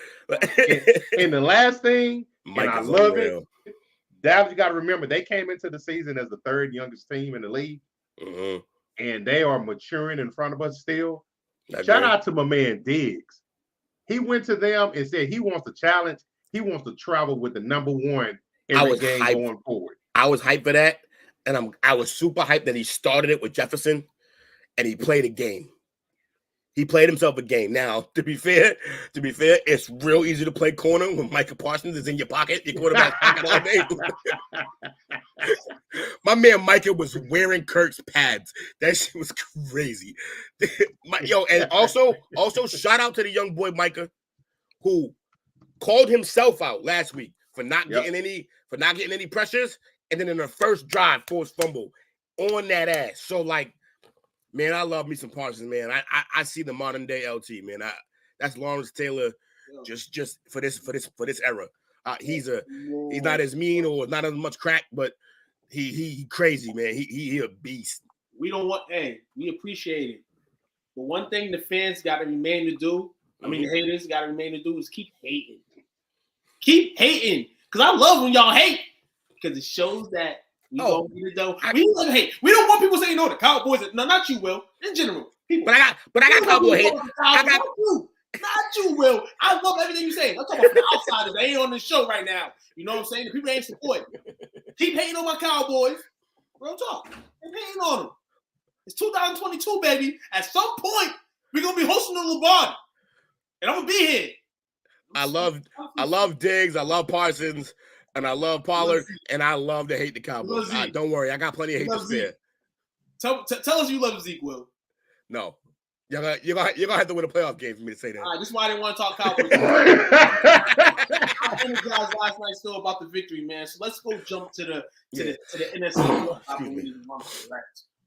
C: and the last thing, and I love
G: unreal.
C: it, Dallas, you got to remember, they came into the season as the 3rd youngest team in the league, and they are maturing in front of us still. Shout out to my man Diggs. He went to them and said he wants to challenge. He wants to travel with the number 1 every game going forward.
G: I was hyped for that, and I was super hyped that he started it with Jefferson, and he played a game. He played himself a game. Now, to be fair, it's real easy to play corner when Micah Parsons is in your pocket. Your quarterback's pocket all day. My man Micah was wearing Kirk's pads. That shit was crazy. And also shout out to the young boy Micah, who called himself out last week for not getting any pressures, and then in the first drive, forced fumble on that ass. So like, man, I love me some Parsons, man. I see the modern day LT, man. That's Lawrence Taylor, just for this era. He's not as mean or not as much crack, but he crazy, man. He a beast.
F: We appreciate it. But one thing the fans got to remain to do, the haters got to remain to do, is keep hating. Keep hating, because I love when y'all hate, because it shows that we don't need to We love hate. We don't want people saying no. The Cowboys. No, not you, Will. In general, people.
G: But I got Cowboy hate.
F: Not you, Will. I love everything you say. I'm talking about the outsiders. They ain't on the show right now. You know what I'm saying? The people ain't support. Keep hating on my Cowboys. Real talk. Keep hating on them. It's 2022, baby. At some point, we're gonna be hosting the Lombardi, and I'm gonna be here.
G: I love Diggs. I love Parsons. And I love Pollard, and I love to hate the Cowboys. Don't worry, I got plenty of hate to spare.
F: Tell us you love Zeke, Will.
G: No. You're gonna have to win a playoff game for me to say that.
F: All right, this is why I didn't want to talk Cowboys. I energized last night still about the victory, man. So let's go jump to the NFC North.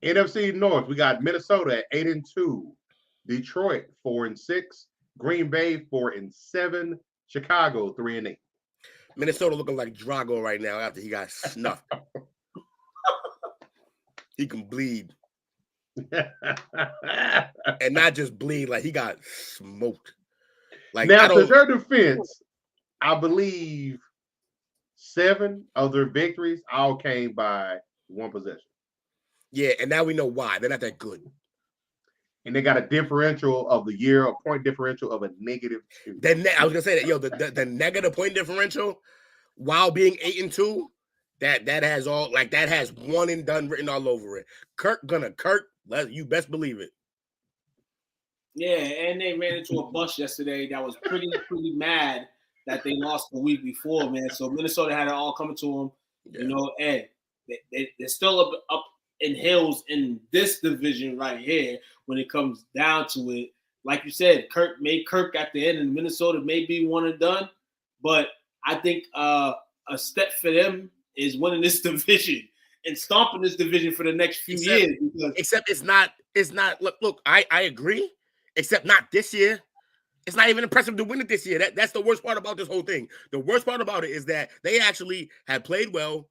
C: NFC North, we got Minnesota at 8-2, Detroit 4-6, Green Bay 4-7, Chicago 3-8.
G: Minnesota looking like Drago right now after he got snuffed. He can bleed. And not just bleed, like he got smoked. Like
C: now, to their defense, I believe 7 of their victories all came by 1 possession.
G: Yeah, and now we know why. They're not that good.
C: And they got a differential of the year, a point differential of a -2.
G: I was gonna say that, the negative point differential, while being 8-2, that has all that has one and done written all over it. Kirk. You best believe it.
F: Yeah, and they ran into a bus yesterday that was pretty mad that they lost the week before, man. So Minnesota had it all coming to them. Yeah. You know, and they're still up in hills in this division right here when it comes down to it. Like you said, Kirk at the end, and Minnesota may be one and done, but I think a step for them is winning this division and stomping this division for the next few years.
G: Except it's not. Look, I agree. Except not this year. It's not even impressive to win it this year. That's the worst part about this whole thing. The worst part about it is that they actually had played well.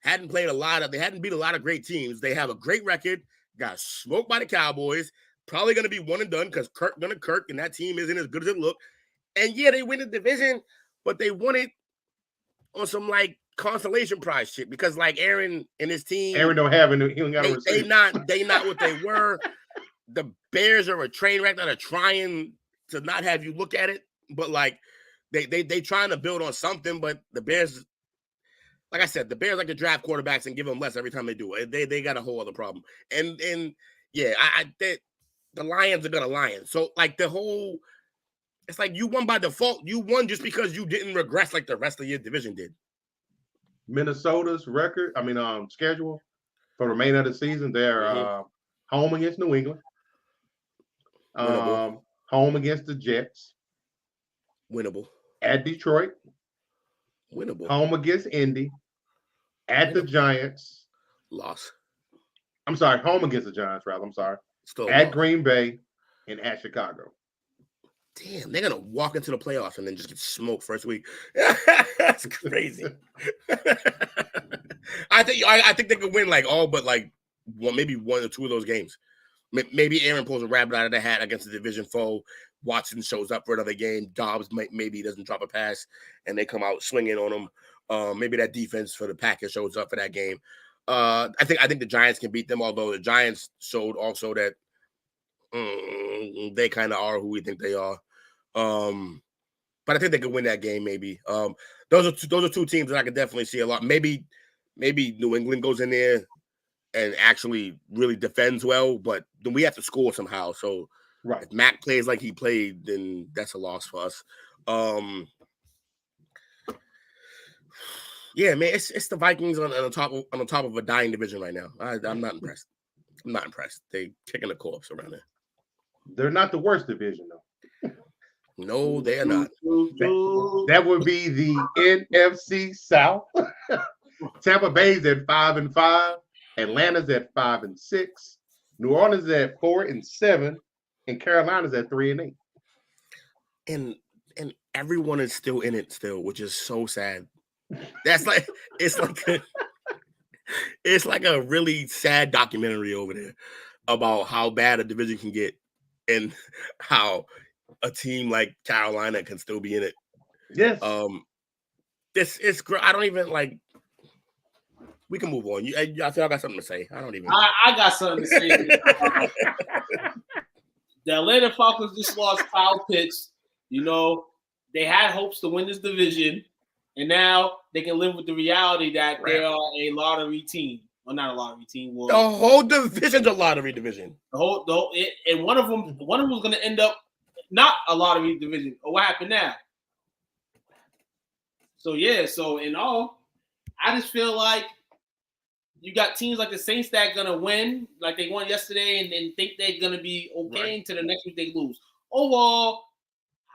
G: They hadn't beat a lot of great teams. They have a great record, got smoked by the Cowboys, probably going to be one and done because Kirk, and that team isn't as good as it looked. And yeah, they win the division, but they won it on some consolation prize shit because Aaron and his team.
C: Aaron don't have it. He don't got
G: they not what they were. The Bears are a train wreck that are trying to not have you look at it. but like they trying to build on something. But the Bears, like I said, the Bears like to draft quarterbacks and give them less every time they do it. They got a whole other problem. And yeah, the Lions are gonna Lions. So like it's like you won by default. You won just because you didn't regress like the rest of your division did.
C: Minnesota's schedule for the remainder of the season, they're home against New England, home against the Jets,
G: winnable,
C: at Detroit,
G: winnable,
C: home against Indy, at the Giants,
G: loss.
C: I'm sorry, home against the Giants, rather. I'm sorry.
G: Still
C: at
G: loss. Green
C: Green Bay and at Chicago.
G: Damn, they're gonna walk into the playoffs and then just get smoked first week. That's crazy. I think they could win like all but like maybe one or two of those games. Maybe Aaron pulls a rabbit out of the hat against a division foe. Watson shows up for another game. Dobbs maybe doesn't drop a pass, and they come out swinging on him. Maybe that defense for the Packers shows up for that game. I think the Giants can beat them, although the Giants showed also that they kind of are who we think they are. But I think they could win that game. Maybe those are two teams that I could definitely see a lot. Maybe New England goes in there and actually really defends well, but then we have to score somehow. So if Mac plays like he played, then that's a loss for us. Yeah, man, it's the Vikings on the top of a dying division right now. I'm not impressed. They kicking the corpse around there.
C: They're not the worst division though.
G: No, they are not.
C: That would be the NFC South. Tampa Bay's at 5-5. Atlanta's at 5-6. New Orleans is at 4-7, and Carolina's at 3-8.
G: And everyone is still in it still, which is so sad. That's like it's like a really sad documentary over there about how bad a division can get and how a team like Carolina can still be in it.
C: Yes.
G: This is great. I don't even like. We can move on. I feel I got something to say. I don't even.
F: I got something to say. The Atlanta Falcons just lost Kyle Pitts. You know, they had hopes to win this division, and now they can live with the reality that they are a lottery team. Well, not a lottery team. Well,
G: the whole division's a lottery division.
F: And one of them was going to end up not a lottery division. Or what happened now? So in all, I just feel like you got teams like the Saints that are gonna win, like they won yesterday, and then think they're gonna be okay until the next week they lose. Overall,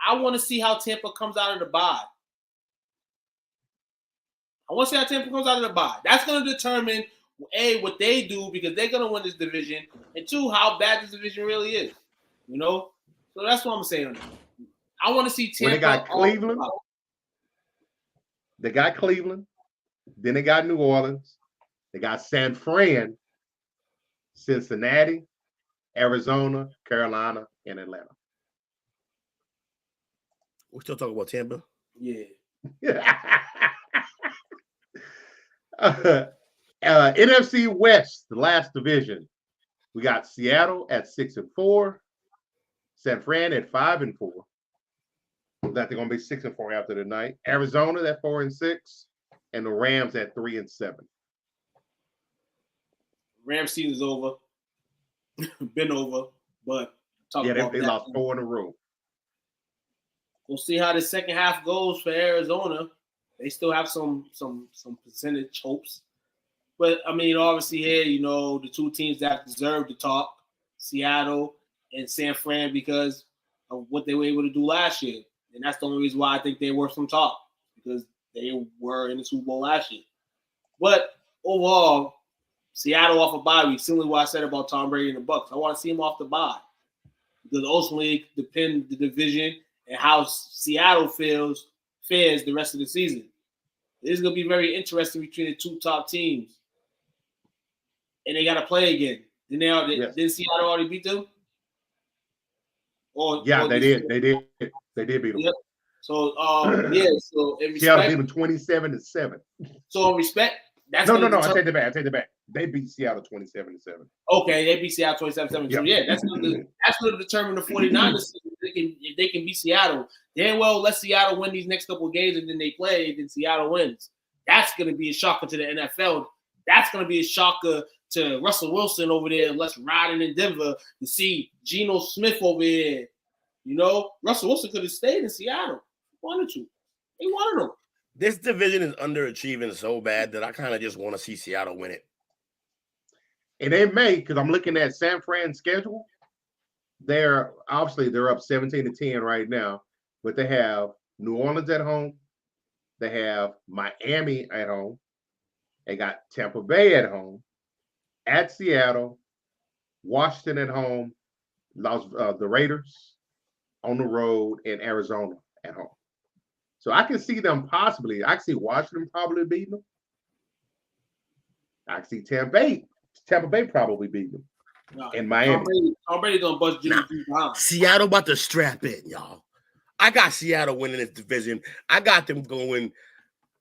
F: I want to see how Tampa comes out of the bye. That's gonna determine A, what they do because they're gonna win this division, and two, how bad this division really is. You know, so that's what I'm saying. I want to see Tampa.
C: Well, they got Cleveland. They got Cleveland. Then they got New Orleans. They got San Fran, Cincinnati, Arizona, Carolina, and Atlanta.
G: We're still talking about Tampa?
F: Yeah.
C: NFC West, the last division. We got Seattle at 6-4, San Fran at 5-4. That they're going to be 6-4 after the night. Arizona at 4-6, and the Rams at 3-7.
F: Rams season's over. Been over, but
C: they lost 4 in a row.
F: We'll see how the second half goes for Arizona. They still have some percentage hopes. But I mean, obviously here, you know, the two teams that deserve to talk, Seattle and San Fran, because of what they were able to do last year. And that's the only reason why I think they're worth some talk, because they were in the Super Bowl last year. But overall, Seattle off a bye week, similar to what I said about Tom Brady and the Bucs. I want to see him off the bye because ultimately depend the division and how Seattle fares the rest of the season. This is going to be very interesting between the two top teams. And they got to play again. Did Seattle already beat them?
C: They did. They did beat them.
F: Yep. So, so in respect,
C: Seattle beat them 27-7.
F: So in respect, that's
C: no. I take it back. They beat Seattle 27-7.
F: Okay, they beat Seattle 27-7. So
C: Yep.
F: yeah, that's going to determine the 49ers if they can beat Seattle. Then let Seattle win these next couple of games and then they play, then Seattle wins. That's going to be a shocker to the NFL. That's going to be a shocker to Russell Wilson over there, let's riding in Denver to see Geno Smith over here. You know, Russell Wilson could have stayed in Seattle. He wanted to. He wanted him.
G: This division is underachieving so bad that I kind of just want to see Seattle win it.
C: And they may, because I'm looking at San Fran's schedule. They're up 17-10 right now, but they have New Orleans at home. They have Miami at home. They got Tampa Bay at home, at Seattle, Washington at home, the Raiders on the road, and Arizona at home. So I can see them possibly. I can see Washington probably beating them. I can see Tampa Bay probably beating them.
F: No,
C: in Miami.
F: Tom Brady gonna bust Jimmy G down.
G: Seattle about to strap in, y'all. I got Seattle winning this division. I got them going.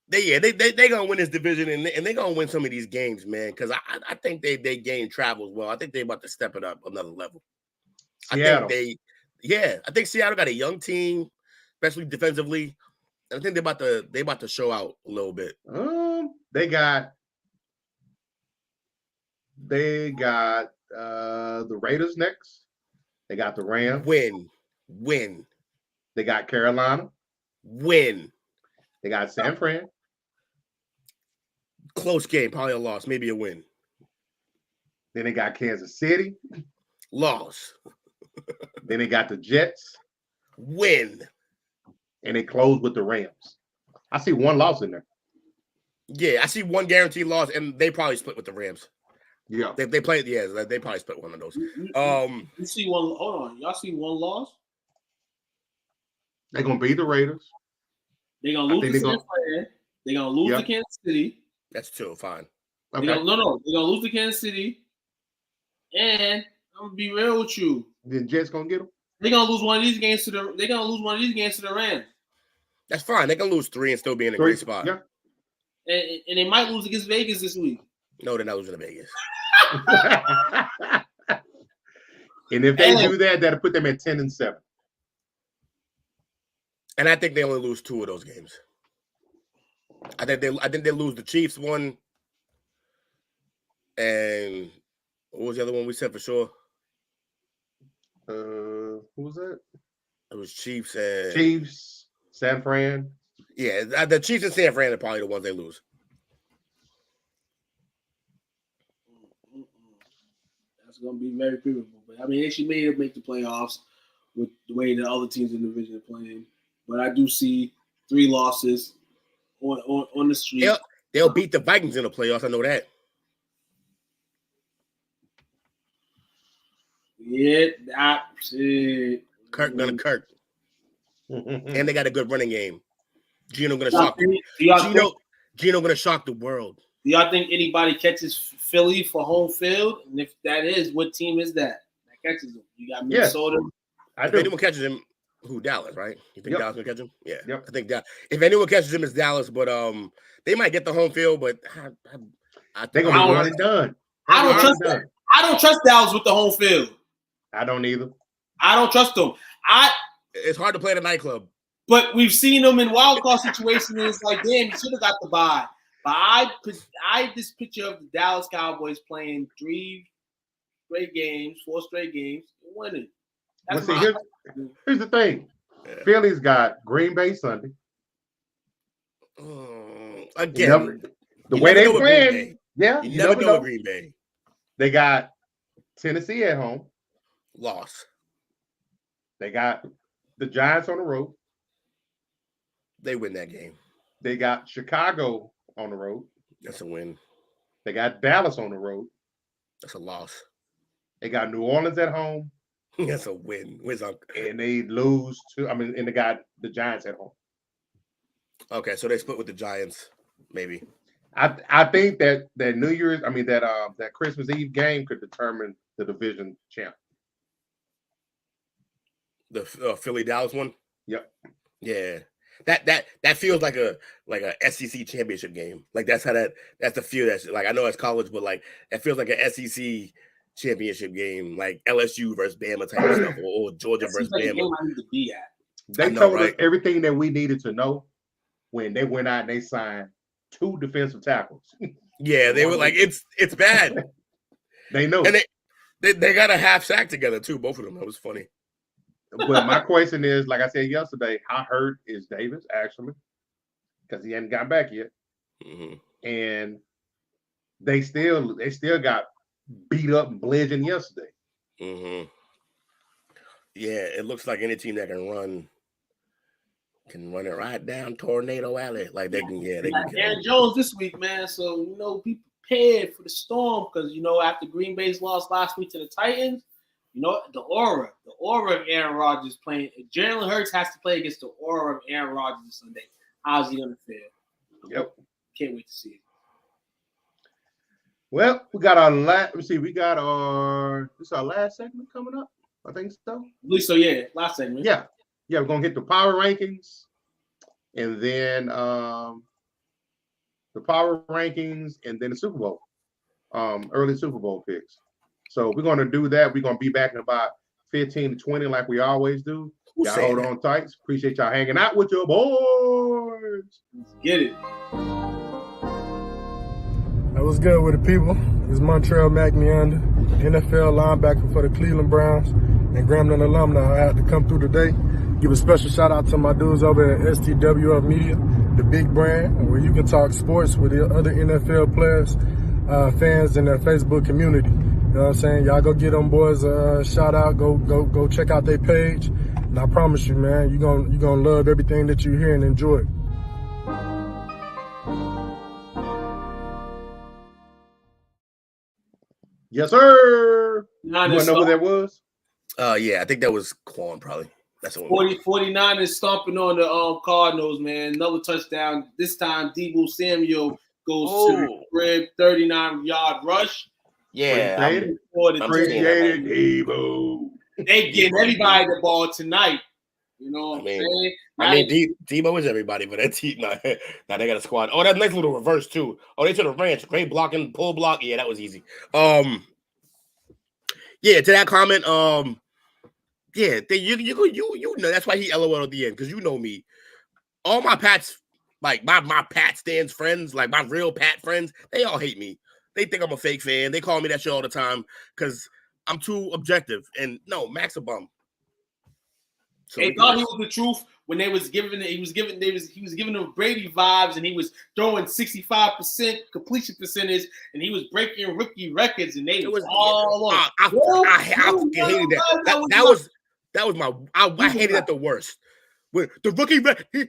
G: They gonna win this division and they gonna win some of these games, man. Because I think they game travels well. I think they about to step it up another level.
C: Seattle.
G: I think Seattle got a young team, especially defensively. I think they about to show out a little bit.
C: They got the Raiders next. They got the Rams.
G: Win.
C: They got Carolina.
G: Win.
C: They got San Fran.
G: Close game, probably a loss, maybe a win.
C: Then they got Kansas City.
G: Loss.
C: Then they got the Jets.
G: Win.
C: And they close with the Rams. I see one loss in there.
G: Yeah, I see one guaranteed loss, and they probably split with the Rams.
C: Yeah.
G: They played, they probably split one of those.
F: You see one, hold on. Y'all see one loss?
C: They're going to beat the Raiders.
F: They're going to lose to San Fran. They're going to lose to Kansas City.
G: That's two, fine.
C: Okay.
F: They're going to lose to Kansas City. And I'm going to be real with you.
C: The Jets going to get them?
F: They're going to lose one of these games to the Rams.
G: That's fine. They can lose 3 and still be in a great spot.
C: Yeah.
F: And they might lose against Vegas this week.
G: No, they're not losing to Vegas.
C: And if they do that, that'll put them at 10-7.
G: And I think they only lose 2 of those games. I think they lose the Chiefs one. And what was the other one we said for sure?
C: Who was that?
G: It was Chiefs and
C: San Fran.
G: Yeah, the Chiefs and San Fran are probably the ones they lose.
F: That's going to be very favorable. But I mean, they should make the playoffs with the way the other teams in the division are playing. But I do see 3 losses on the street.
G: They'll beat the Vikings in the playoffs. I know that.
F: Yeah, that's it.
G: Kirk gonna Kirk. And they got a good running game. Geno gonna shock the world.
F: Do y'all think anybody catches Philly for home field? And if that is, what team is that catches them? You got Minnesota.
C: Yes,
G: if anyone catches him, Dallas, right? You think Dallas gonna catch him? Yeah.
C: Yep.
G: I think that if anyone catches him, it's Dallas. But they might get the home field, but
C: they're gonna be one and done.
F: I don't trust Dallas with the home field.
C: I don't either.
F: I don't trust them.
G: It's hard to play at a nightclub.
F: But we've seen them in wild card situations. And it's like, damn, you should have got the bye. But I this picture of the Dallas Cowboys playing 4 straight games, and winning.
C: Here's the thing. Yeah. Philly's got Green Bay Sunday.
G: Again,
C: the way they playing,
G: you never know Green Bay.
C: They got Tennessee at home.
G: Loss.
C: They got the Giants on the road.
G: They win that game.
C: They got Chicago on the road.
G: That's a win.
C: They got Dallas on the road.
G: That's a loss.
C: They got New Orleans at home.
G: That's a win.
C: And they lose and they got the Giants at home.
G: Okay, so they split with the Giants, maybe.
C: I think that New Year's, that Christmas Eve game could determine the division champ.
G: The Philly Dallas one?
C: Yep.
G: Yeah. that feels like a SEC championship game. Like that's the feel that's like I know it's college, but like it feels like an SEC championship game, like LSU versus Bama type of stuff, or Georgia versus
F: like
G: Bama.
F: I need to be at.
C: They told us everything that we needed to know when they went out and they signed 2 defensive tackles.
G: Yeah, they were like, it's bad.
C: They know.
G: And they got a half sack together too, both of them. That was funny.
C: But my question is, like I said yesterday, how hurt is Davis actually? Because he hadn't gotten back yet.
G: Mm-hmm.
C: And they still got beat up and bludgeoned yesterday.
G: Mm-hmm. Yeah, it looks like any team that can run it right down Tornado Alley. Like they can, they can.
F: Aaron Jones this week, man. So be prepared for the storm because after Green Bay's lost last week to the Titans, the aura of Aaron Rodgers playing. Jalen Hurts has to play against the aura of Aaron Rodgers this Sunday. How's he gonna fare?
C: Yep,
F: can't wait to see it.
C: Well, we got our last. Let me see. We got this is our last segment coming up. I think so.
F: At least so, yeah. Last segment.
C: Yeah. We're gonna hit the power rankings, and then the power rankings, and then the Super Bowl, early Super Bowl picks. So we're gonna do that. We're gonna be back in about 15 to 20, like we always do. Y'all hold on tight. Appreciate y'all hanging out with your boys.
F: Let's get it.
H: That was good with the people. It's Montreal McNeander, NFL linebacker for the Cleveland Browns and Grambling alumni. I had to come through today. Give a special shout out to my dudes over at STWF Media, the big brand, where you can talk sports with the other NFL players, fans in their Facebook community. You know what I'm saying? Y'all go get them boys a shout out. Go check out their page. And I promise you, man, you're gonna love everything that you hear and enjoy.
C: Yes, sir. You
F: want
C: to know who that was?
G: Yeah, I think that was Quan probably. That's the one.
F: 49 is stomping on the Cardinals, man. Another touchdown. This time, Deebo Samuel goes to the crib, 39-yard rush.
G: Yeah.
C: Appreciate it, Deebo.
F: They give everybody the ball tonight. You know what I'm saying?
G: I mean, Deebo is everybody, but that team, now they got a squad. Oh, that's nice little reverse, too. Oh, they took a ranch. Great blocking, pull block. Yeah, that was easy. Yeah, to that comment, yeah, you know that's why he LOL at the end, because you know me. All my Pats, like my Pat stands friends, like my real Pat friends, they all hate me. They think I'm a fake fan. They call me that shit all the time because I'm too objective. And no, Mac's a bum.
F: So they thought he was the truth when he was giving them Brady vibes, and he was throwing 65% completion percentage, and he was breaking rookie records, and they was all on.
G: I hated that. I hated that the worst. When the rookie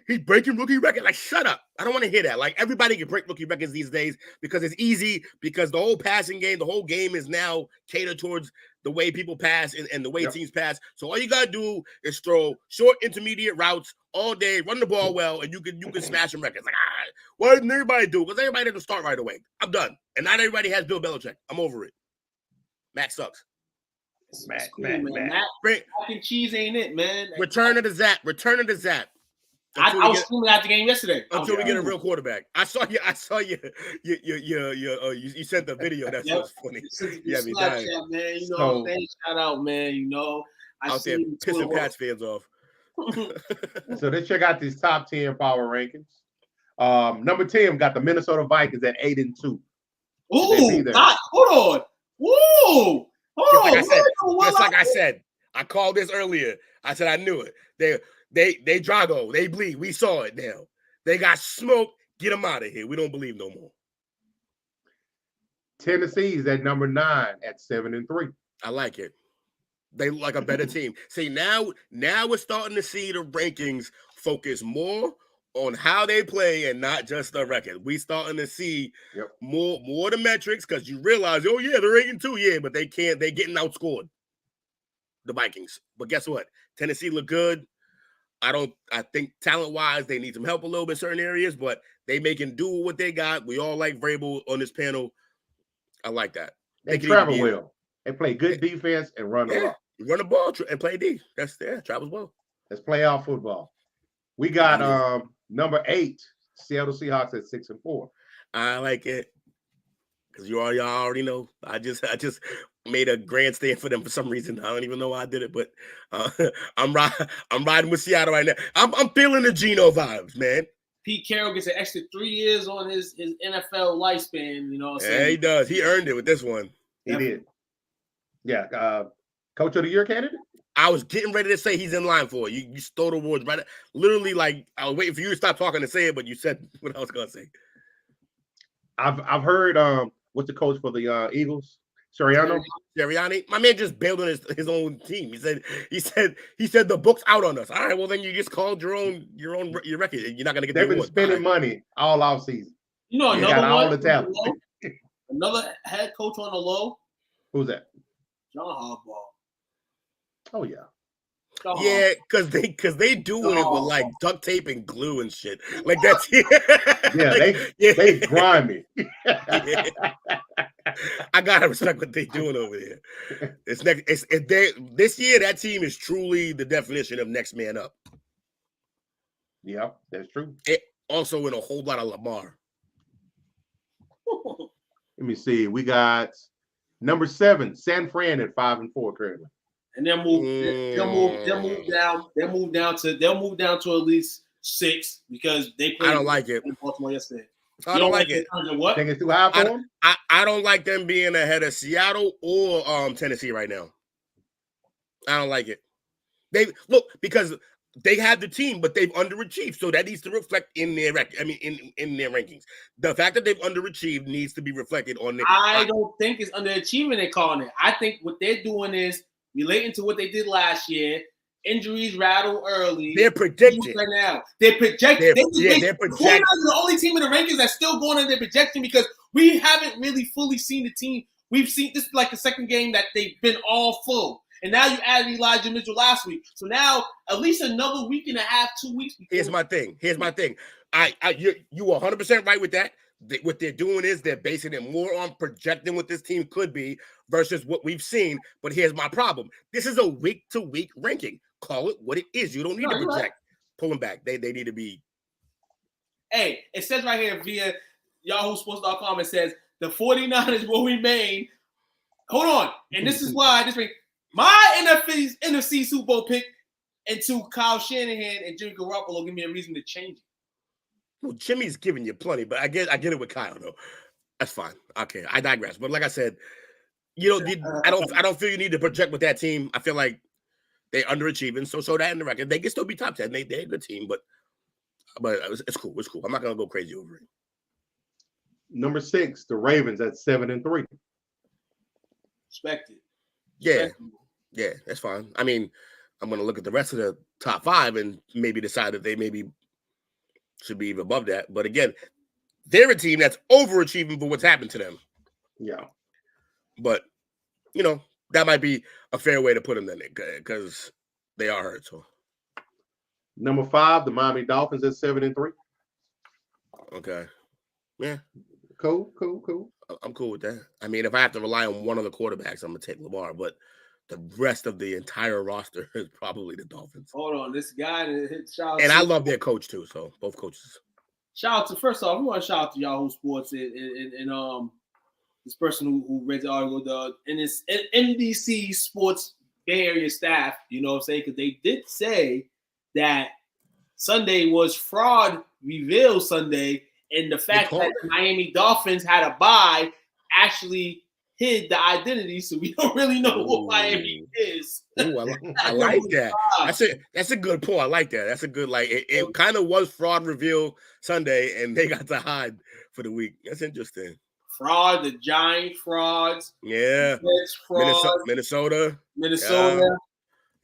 G: he's breaking rookie record. Like, shut up. I don't want to hear that. Like, everybody can break rookie records these days because it's easy, because the whole passing game, the whole game is now catered towards the way people pass and the way teams pass. So all you gotta do is throw short intermediate routes all day, run the ball well, and you can smash them records. Like, why didn't everybody do? Because everybody didn't start right away. I'm done. And not everybody has Bill Belichick. I'm over it. Mac sucks.
F: Mac and cheese ain't it, man.
G: Return to the Zap.
F: I was screaming at the game yesterday.
G: Until we get a real quarterback. I saw you sent the video. That's so funny. Yeah, me dying.
F: Man, you know, shout out, man. You know,
G: out there pissing Pats fans off.
C: So let's check out these top 10 power rankings. Number 10 got the Minnesota Vikings at 8-2.
F: Ooh, hold on. Woo!
G: Just like I said, I called this earlier. I said I knew it. They Drago, they bleed. We saw it now. They got smoked. Get them out of here. We don't believe no more.
C: Tennessee's at number 9 at 7-3.
G: I like it. They look like a better team. See, now we're starting to see the rankings focus more on how they play and not just the record. We starting to see more the metrics, because you realize, oh yeah, they're 8-2, yeah, but they're getting outscored, the Vikings. But guess what? Tennessee look good. I think talent-wise, they need some help a little bit in certain areas, but they making do with what they got. We all like Vrabel on this panel. I like that.
C: They travel well. They play good defense and run the ball.
G: Run the ball and play D. Travels well.
C: Let's play our football. We got number 8, Seattle Seahawks at 6-4.
G: I like it because y'all already know. I just made a grandstand for them for some reason. I don't even know why I did it, but I'm riding with Seattle right now. I'm feeling the Geno vibes, man.
F: Pete Carroll gets an extra 3 years on his NFL lifespan. You know what I'm saying?
G: Yeah, he does. He earned it with this one.
C: He did. Yeah. Coach of the Year candidate?
G: I was getting ready to say he's in line for it. You stole the words right. Literally, like I was waiting for you to stop talking to say it, but you said what I was gonna say.
C: I've heard what's the coach for the Eagles?
G: Sirianni, my man just bailed on his own team. He said the book's out on us. All right, well then you just called your record. You're not gonna get.
C: They've been spending money all off season.
F: You know, another one.
C: All the talent.
F: Another head coach on the low.
C: Who's that?
F: John Harbaugh.
C: Oh yeah.
G: Yeah, because they doing it with like duct tape and glue and shit. Like that's
C: they grimy.
G: Yeah. I gotta respect what they doing over there. This year that team is truly the definition of next man up.
C: Yeah, that's true.
G: Also in a whole lot of Lamar.
C: Let me see. We got number 7, San Fran at 5-4 currently.
F: And they'll move down to at least 6 because they played.
G: I don't like it.
F: In Baltimore yesterday.
G: I don't like it.
F: What?
C: Think it's too high for them?
G: I don't like them being ahead of Seattle or Tennessee right now. I don't like it. Because they have the team, but they've underachieved, so that needs to reflect in their in their rankings. The fact that they've underachieved needs to be reflected on their.
F: I don't think it's underachieving. They're calling it. I think what they're doing is relating to what they did last year. Injuries rattle early.
G: They're predicting
F: right now. They're projecting.
G: They're projecting.
F: They're the only team in the rankings that's still going in their projection because we haven't really fully seen the team. We've seen this is like the second game that they've been all full. And now you added Elijah Mitchell last week. So now at least another week and a half, 2 weeks.
G: Here's my thing. You 100% right with that. What they're doing is they're basing it more on projecting what this team could be versus what we've seen. But here's my problem. This is a week-to-week ranking. Call it what it is. You don't need to project. Right. Pull them back. They need to be.
F: Hey, it says right here via yahoosports.com, it says the 49ers will remain. Hold on. And this is why my NFC Super Bowl pick into Kyle Shanahan and Jimmy Garoppolo give me a reason to change it.
G: Well, Jimmy's giving you plenty, but I get it with Kyle though. That's fine. Okay, I digress. But like I said, I don't feel you need to project with that team. I feel like they're underachieving. So that in the record, they can still be top 10. They're a good team, but it's cool. It's cool. I'm not gonna go crazy over it.
C: Number 6, the Ravens at 7-3.
F: Expected.
G: Yeah, that's fine. I mean, I'm gonna look at the rest of the top 5 and maybe decide that they maybe should be even above that. But again, they're a team that's overachieving for what's happened to them.
C: Yeah.
G: But, that might be a fair way to put them then because they are hurt. So.
C: Number 5, the Miami Dolphins at 7-3.
G: Okay. Yeah.
C: Cool.
G: I'm cool with that. I mean, if I have to rely on one of the quarterbacks, I'm going to take Lamar. But the rest of the entire roster is probably the Dolphins.
F: Hold on. This guy
G: and I love their coach too. So both coaches.
F: Shout out to, first off, we want to shout out to Yahoo Sports and this person who read the article, and it's NBC Sports Bay Area staff, you know what I'm saying? Because they did say that Sunday was fraud reveal Sunday, and the fact that the Miami Dolphins had a bye actually hid the identity, so we don't really know what Miami is.
G: Ooh, I like that. That's a good point. I like that. That's a good, it kind of was fraud reveal Sunday, and they got to hide for the week. That's interesting.
F: Fraud, the Giant frauds.
G: Yeah. Minnesota.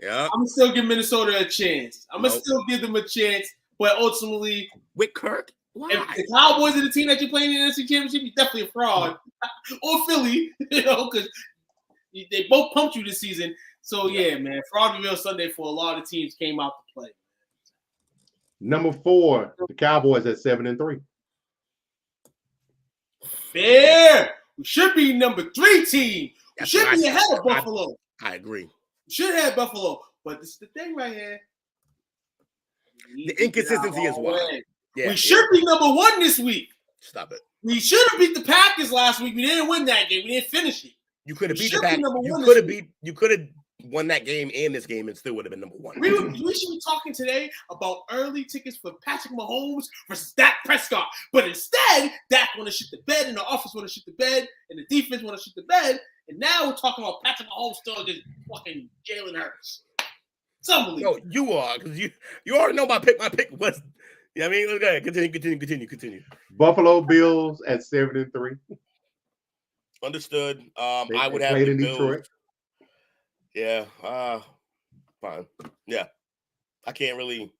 G: Yeah.
F: I'm still give Minnesota a chance. I'm going to still give them a chance, but ultimately.
G: With Kirk? Why?
F: If the Cowboys are the team that you're playing in the NFC Championship, you're definitely a fraud. Or Philly, because they both pumped you this season. So, yeah, man, fraud reveal Sunday for a lot of teams came out to play.
C: Number 4, the Cowboys at 7-3.
F: Fair. We should be number 3 team. We should be ahead of Buffalo.
G: I agree.
F: We should have Buffalo. But this is the thing right here.
G: The inconsistency is wild. Yeah,
F: we should be number 1 this week.
G: Stop it.
F: We should have beat the Packers last week. We didn't win that game. We didn't finish it.
G: You could have beat the
F: should be
G: Packers.
F: number
G: You
F: one
G: could
F: this
G: have you could have won that game and this game and still would have been number 1.
F: We should be talking today about early tickets for Patrick Mahomes versus Dak Prescott. But instead, Dak want to shit the bed, and the offense want to shit the bed, and the defense want to shit the bed. And now we're talking about Patrick Mahomes still against fucking Jalen Hurts. It's unbelievable.
G: No, you are, because you already know my pick. My pick was, I mean, okay, continue.
C: Buffalo Bills at 7-3.
G: Understood.
C: They
G: I would have
C: played
G: the
C: in
G: Bills.
C: Detroit.
G: Yeah, fine. Yeah, I can't really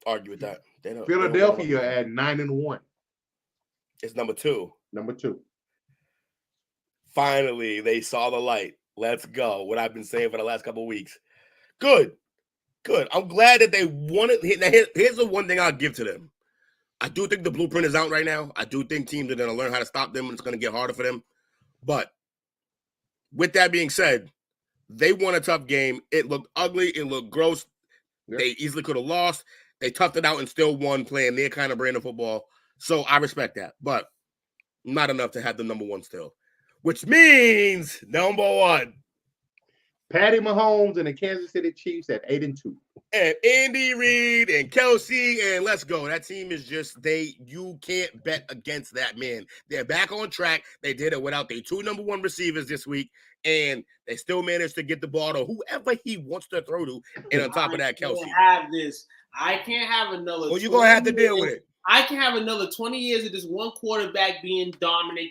G: argue with that.
C: Philadelphia at 9-1.
G: It's number 2.
C: Number 2.
G: Finally, they saw the light. Let's go. What I've been saying for the last couple of weeks. Good. I'm glad that they won it. Now, here's the one thing I'll give to them. I do think the blueprint is out right now. I do think teams are going to learn how to stop them, and it's going to get harder for them. But with that being said, they won a tough game. It looked ugly. It looked gross. Yeah. They easily could have lost. They toughed it out and still won, playing their kind of brand of football. So I respect that. But not enough to have the number 1 still. Which means number 1.
C: Patty Mahomes and the Kansas City Chiefs at 8-2.
G: And Andy Reid and Kelsey, and let's go. That team is just, you can't bet against that, man. They're back on track. They did it without their 2 number 1 receivers this week, and they still managed to get the ball to whoever he wants to throw to. And on top of that, Kelsey.
F: I can't have another.
G: Well, you're going to have to deal with it.
F: I can have another 20 years of this one quarterback being dominant.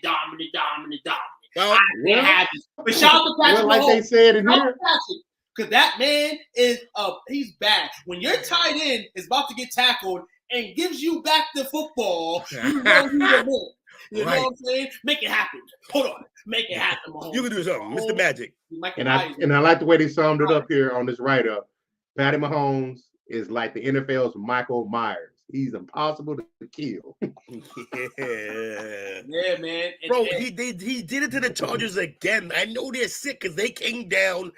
G: Well,
F: I can't have this. But shout out to Patrick
C: like
F: Mahomes.
C: they said in here.
F: Because that man is he's bad. When your tight end is about to get tackled and gives you back the football, you know he's a man. You know what I'm saying? Make it happen. Hold on. Make it happen, Mahomes.
G: You can do something. Mr. Magic.
C: And I like the way they summed it up here on this write-up. Patty Mahomes is like the NFL's Michael Myers. He's impossible to kill.
F: Yeah, man.
G: Bro, he did it to the Chargers again. I know they're sick because they came down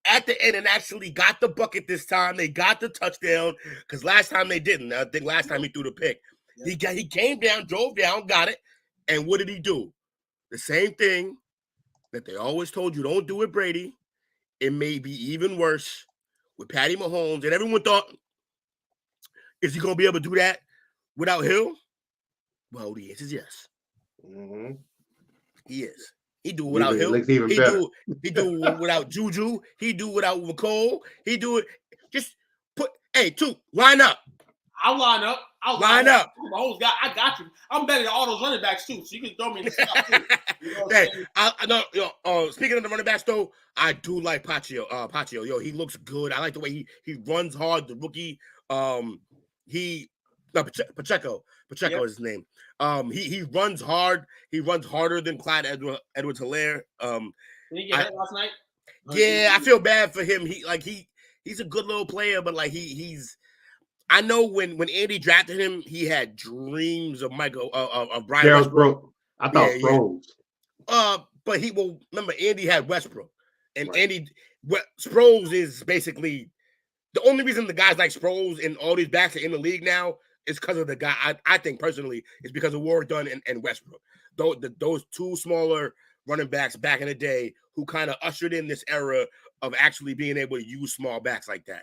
G: at the end and actually got the bucket this time. They got the touchdown because last time they didn't. I think last time he threw the pick. Yeah. He came down, drove down, got it. And what did he do? The same thing that they always told you, don't do with Brady. It may be even worse with Patty Mahomes. And everyone thought, is he going to be able to do that without Hill? Well, the answer is yes.
C: Mm-hmm.
G: He is. He do it without Hill. He do it without Juju. He do it without McCole. He do it. Just put, line up.
F: I'll line up.
G: Line up.
F: I got you. I'm better than all those running backs too, so you can throw me in the stuff too. You know
G: speaking of the running backs though, I do like Pacheco. Yo, he looks good. I like the way he runs hard. The rookie, Pacheco is his name. He runs hard. He runs harder than Clyde Edwards-Helaire.
F: Did he get hit last night?
G: Yeah, I feel bad for him. He's a good little player, but like he's. I know when Andy drafted him, he had dreams of Brian Westbrook.
C: I thought Sproles.
G: But remember Andy had Westbrook, and Sproles is basically the only reason the guys like Sproles and all these backs are in the league now is because of the guy. I think personally is because of Warrick Dunn and Westbrook. Those 2 smaller running backs back in the day who kind of ushered in this era of actually being able to use small backs like that.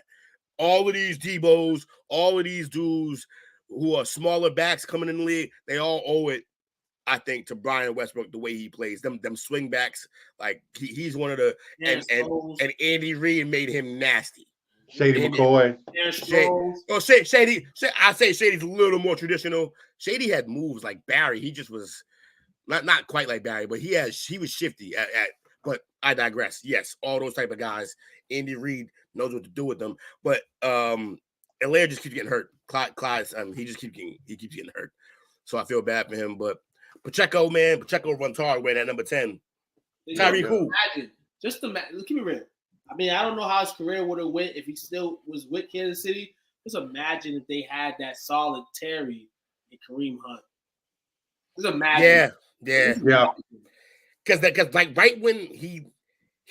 G: All of these Debos, all of these dudes who are smaller backs coming in the league, they all owe it, I think, to Brian Westbrook, the way he plays. Them swing backs, like he's one of the and Andy Reid made him nasty.
C: Shady McCoy.
G: Shady. I say Shady's a little more traditional. Shady had moves like Barry. He just was not quite like Barry, but he was shifty but I digress. Yes, all those type of guys. Andy Reid knows what to do with them, but Helaire just keeps getting hurt. Clyde, he keeps getting hurt. So I feel bad for him. But Pacheco runs hard wearing that number 10. Tyreek who?
F: Imagine. Keep me real. I mean, I don't know how his career would have went if he still was with Kansas City. Just imagine if they had that solid Terry and Kareem Hunt. Just imagine.
G: Yeah. Because like right when he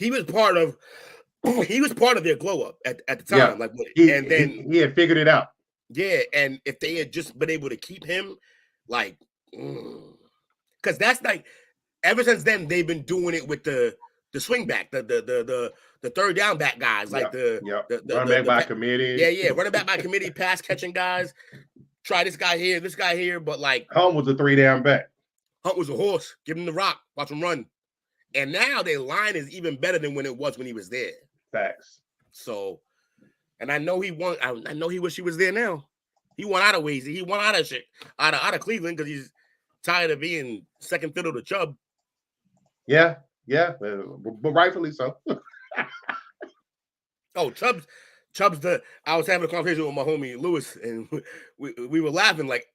G: was part of he was part of their glow up at the time.
C: Yeah.
G: Like,
C: and then he had figured it out.
G: Yeah, and if they had just been able to keep him, like, because that's like, ever since then they've been doing it with the swing back, the third down back guys, like the
C: running back by committee.
G: Yeah, running back by committee, pass catching guys. Try this guy here, but like
C: Hunt was a 3-down back.
G: Hunt was a horse. Give him the rock, watch him run. And now their line is even better than when it was when he was there.
C: Facts.
G: So, and I know he won. I know he wish he was there now. He won out of ways. He won out of shit, out of Cleveland because he's tired of being second fiddle to Chubb.
C: Yeah, but rightfully so.
G: Oh, Chubb's I was having a conversation with my homie Lewis, and we were laughing. Like,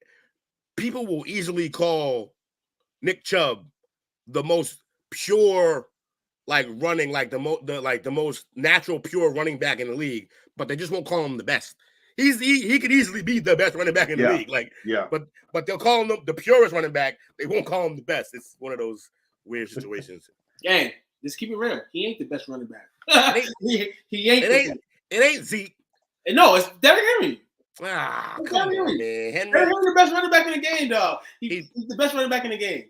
G: people will easily call Nick Chubb the most pure, like, running, like the most natural pure running back in the league, but they just won't call him the best. He could easily be the best running back in the league. Like, but they'll call him the purest running back. They won't call him the best. It's one of those weird situations.
F: Gang, just keep it real. He ain't the best running back. he ain't.
G: It ain't Zeke.
F: No, it's Derrick Henry.
G: Come on, man.
F: Derrick Henry, the best running back in the game, dog. He's the best running back in the game.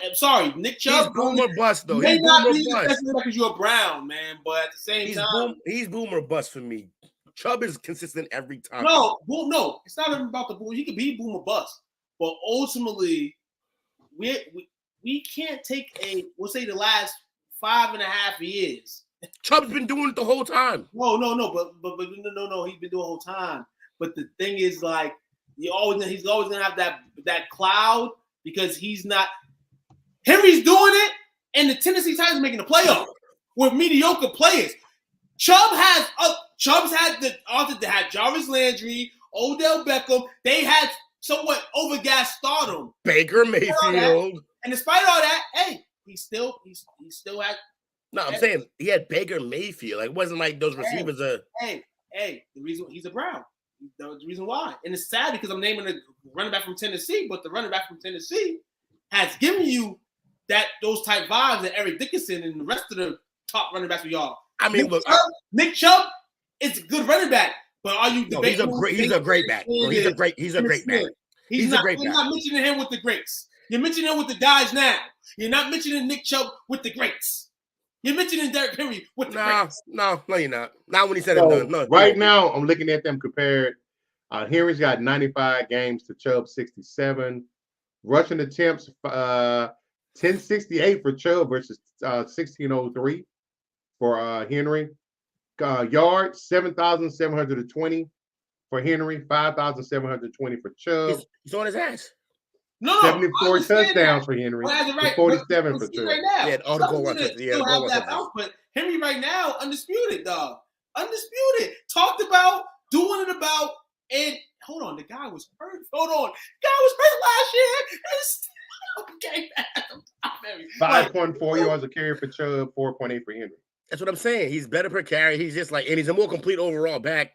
F: I'm sorry, Nick Chubb.
G: He's boomer bust, though.
F: May not be the best running back because you're Brown, man. But at the same time,
G: he's boomer bust for me. Chubb is consistent every time.
F: No, it's not even about the boom. He could be boom or bust, but ultimately, we can't take we'll say the last 5.5 years.
G: Chubb's been doing it the whole time.
F: No, but he's been doing it the whole time. But the thing is, like, he's always gonna have that cloud because he's not. Henry's doing it, and the Tennessee Titans making the playoff with mediocre players. Chubb's had they had Jarvis Landry, Odell Beckham. They had somewhat overgassed stardom.
G: Baker Mayfield.
F: And despite all that, hey, he still had.
G: No, I'm saying he had Baker Mayfield. Like, it wasn't like those receivers
F: Hey, the reason he's a Brown. The reason why. And it's sad because I'm naming a running back from Tennessee, but the running back from Tennessee has given you those type vibes that Eric Dickerson and the rest of the top running backs we are.
G: I mean,
F: Nick Chubb is a good running back, but are you debating?
G: No, he's a great back. Bro, he's a great back. He's a great back.
F: You're not mentioning him with the greats. You're mentioning him with the guys now. You're not mentioning Nick Chubb with the greats. You're mentioning Derrick Henry with the greats.
G: No, you're not. Not when he said it. No,
C: right now, I'm looking at them compared. Henry's got 95 games to Chubb 67. Rushing attempts 1068 for Chubb versus 1603 for Henry. Yards 7,720 for Henry, 5,720 for Chubb.
G: He's on his ass.
F: No,
C: 74 touchdowns for Henry, 47 for Chubb.
F: Right now,
G: yeah, all the goal runs.
F: But Henry right now, undisputed, dog. Undisputed. Talked about, doing it about, and hold on, the guy was hurt. Hold on. The guy was hurt last year. Okay,
C: 5.4 yards a carry for Chubb, 4.8 for Henry.
G: That's what I'm saying. He's better per carry. He's just like, and he's a more complete overall back.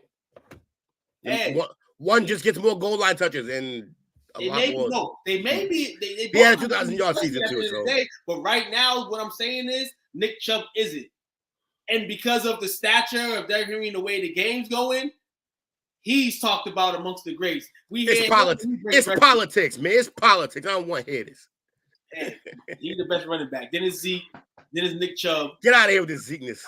F: Hey.
G: One just gets more goal line touches and
F: they may be.
G: He had a 2,000-yard season too. So.
F: But right now, what I'm saying is Nick Chubb isn't, and because of the stature of Derrick Henry and the way the game's going, he's talked about amongst the greats.
G: It's politics. It's politics, man. It's politics. I don't want to hear this.
F: Hey, he's the best running back. Then it's Zeke. Then it's Nick Chubb.
G: Get out of here with this Zekeness.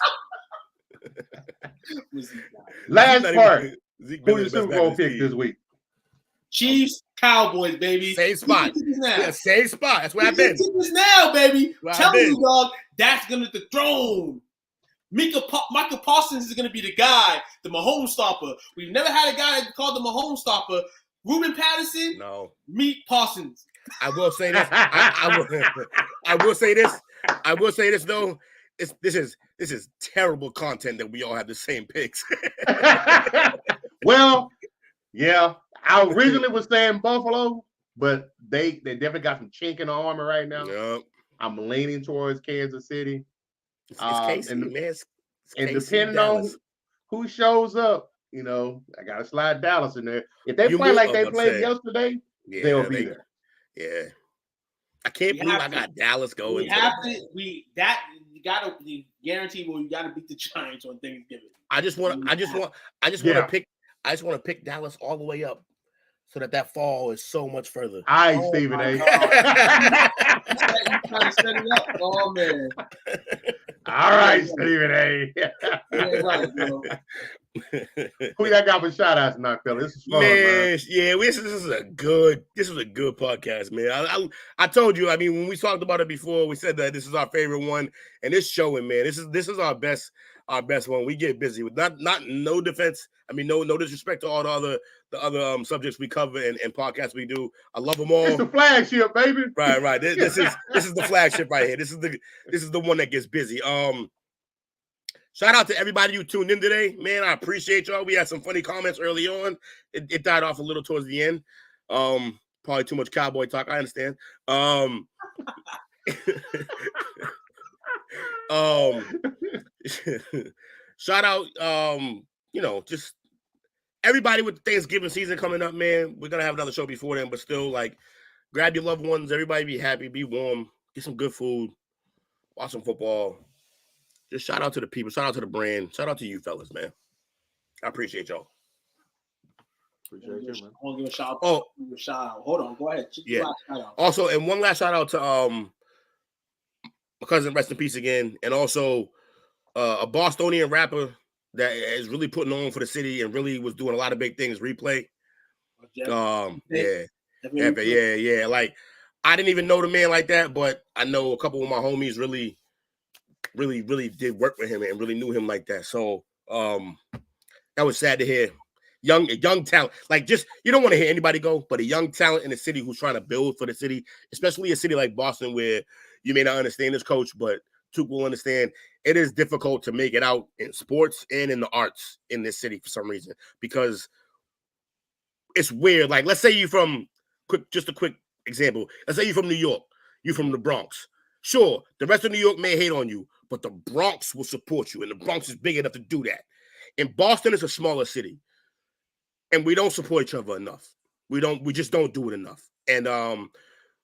C: Last part. Who's the Super Bowl pick this week?
F: Chiefs, Cowboys, baby.
G: Same spot. Yeah, same spot. That's where I've been.
F: Now, baby. Tell you, dog, that's going to dethrone. Michael Parsons is going to be the guy, the Mahomes stopper. We've never had a guy called the Mahomes stopper. Ruben Patterson.
G: No.
F: Meet Parsons.
G: I will say this. I will say this. I will say this though. This is terrible content that we all have the same picks.
C: Well, yeah. I originally was saying Buffalo, but they definitely got some chink in the armor right now.
G: Yep.
C: I'm leaning towards Kansas City.
G: It's KC, man. It's
C: and
G: KC,
C: depending
G: Dallas.
C: on who shows up, I gotta slide Dallas in there. If they play like they played yesterday, they'll be there.
G: Yeah. I can't believe I got Dallas going.
F: gotta guarantee. Well, you gotta beat the Giants on Thanksgiving.
G: I just want to pick Dallas all the way up, so that fall is so much further.
C: All right, Stephen A.
F: You trying to set it up? Oh man.
C: All right, Stephen A.
F: Yeah, right, bro.
C: Who y'all got for shout outs tonight, fella? This is fun, man.
G: Yeah, this is a good podcast, man. I told you, I mean, when we talked about it before, we said that this is our favorite one, and it's showing, man. This is our best one. We get busy with no defense. I mean, no disrespect to all the other subjects we cover and podcasts we do. I love them all.
C: It's the flagship, baby.
G: Right. This is the flagship right here. This is the one that gets busy. Shout out to everybody who tuned in today, man. I appreciate y'all. We had some funny comments early on. It died off a little towards the end. Probably too much cowboy talk. I understand. Shout out, just everybody with the Thanksgiving season coming up, man. We're gonna have another show before then, but still, like, grab your loved ones. Everybody be happy, be warm, get some good food, watch some football. Just shout out to the people, shout out to the brand, shout out to you fellas, man. I appreciate y'all.
C: Appreciate you, man.
F: I want to give a shout out.
G: Oh,
F: shout out. Hold on, go ahead.
G: Yeah. Also, and one last shout out to my cousin, rest in peace again, and also a Bostonian rapper that is really putting on for the city and really was doing a lot of big things. Replay. Yeah. Like, I didn't even know the man like that, but I know a couple of my homies really did work with him and really knew him like that. So that was sad to hear. Young talent. Like, just, you don't want to hear anybody go, but a young talent in the city who's trying to build for the city, especially a city like Boston where you may not understand this coach, but Tuke will understand. It is difficult to make it out in sports and in the arts in this city for some reason, because it's weird. Like, let's say you from just a quick example. Let's say you're from New York, you're from the Bronx. Sure, the rest of New York may hate on you, but the Bronx will support you, and the Bronx is big enough to do that. And Boston is a smaller city, and we don't support each other enough. We just don't do it enough. And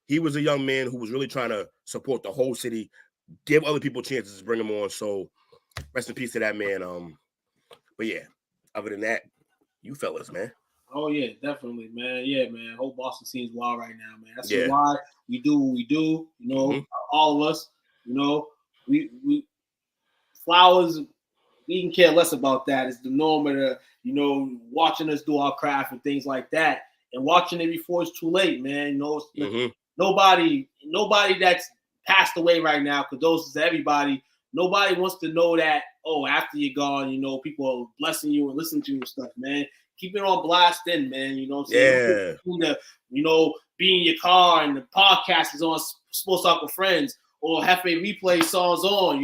G: he was a young man who was really trying to support the whole city, give other people chances to bring them on. So rest in peace to that man. But yeah, other than that, you fellas, man.
F: Oh yeah, definitely, man. Yeah, man. Whole Boston seems wild right now, man. That's
G: Yeah.
F: why we do what we do. You know, all of us. You know, we flowers. We can care less about that. It's the norm of the, watching us do our craft and things like that, and watching it before it's too late, man. You know, nobody that's passed away right now. Condolences to everybody. Nobody wants to know that, after you're gone, people are blessing you and listening to you and stuff, man. Keep it on blast in, man. You know what I'm saying? Yeah. Be in your car and the podcast is on Sports Talk with Friends, or Hefe replay songs on,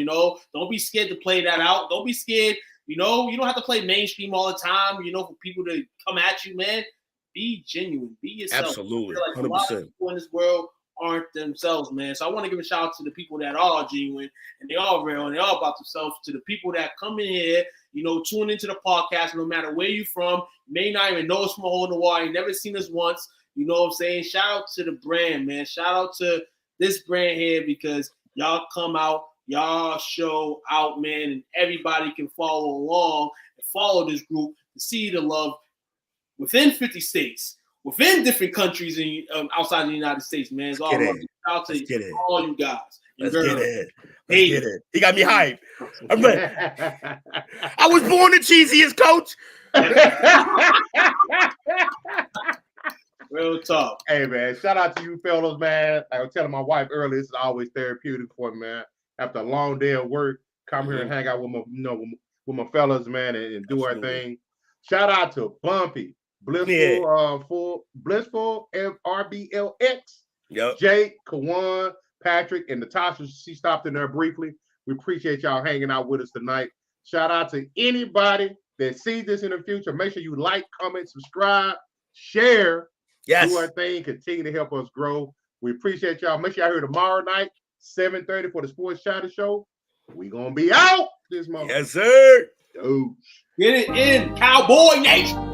F: Don't be scared to play that out. Don't be scared. You don't have to play mainstream all the time, for people to come at you, man. Be genuine. Be yourself.
G: Absolutely.
F: Like
G: 100%.
F: a lot of people in this world aren't themselves, man. So I want to give a shout out to the people that are genuine and they are real and they are about themselves, to the people that come in here, tune into the podcast, no matter where you're from. You may not even know us from a hole in the wall. You never seen us once. You know what I'm saying? Shout out to the brand, man. Shout out to this brand here, because y'all come out, y'all show out, man, and everybody can follow along and follow this group to see the love within 50 states, within different countries in outside the United States, man. It's all love. Shout out to all you guys.
G: Let's get it. He got me hyped. I'm ready. I was born the cheesiest, coach.
F: Real talk.
C: Hey, man, shout out to you fellas, man. I was telling my wife earlier, this is always therapeutic for me, man. After a long day of work, come here and hang out with my fellas, man, and do our thing. Shout out to Bumpy, Blissful, RBLX, Jake, Kawan, Patrick, and Natasha. She stopped in there briefly. We appreciate y'all hanging out with us tonight. Shout out to anybody that sees this in the future. Make sure you like, comment, subscribe, share.
G: Yes.
C: Do our thing. Continue to help us grow. We appreciate y'all. Make sure y'all here tomorrow night, 7:30 for the Sports Chatter Show. We gonna be out this month.
G: Yes, sir.
C: Dude.
F: Get it in, Cowboy Nation.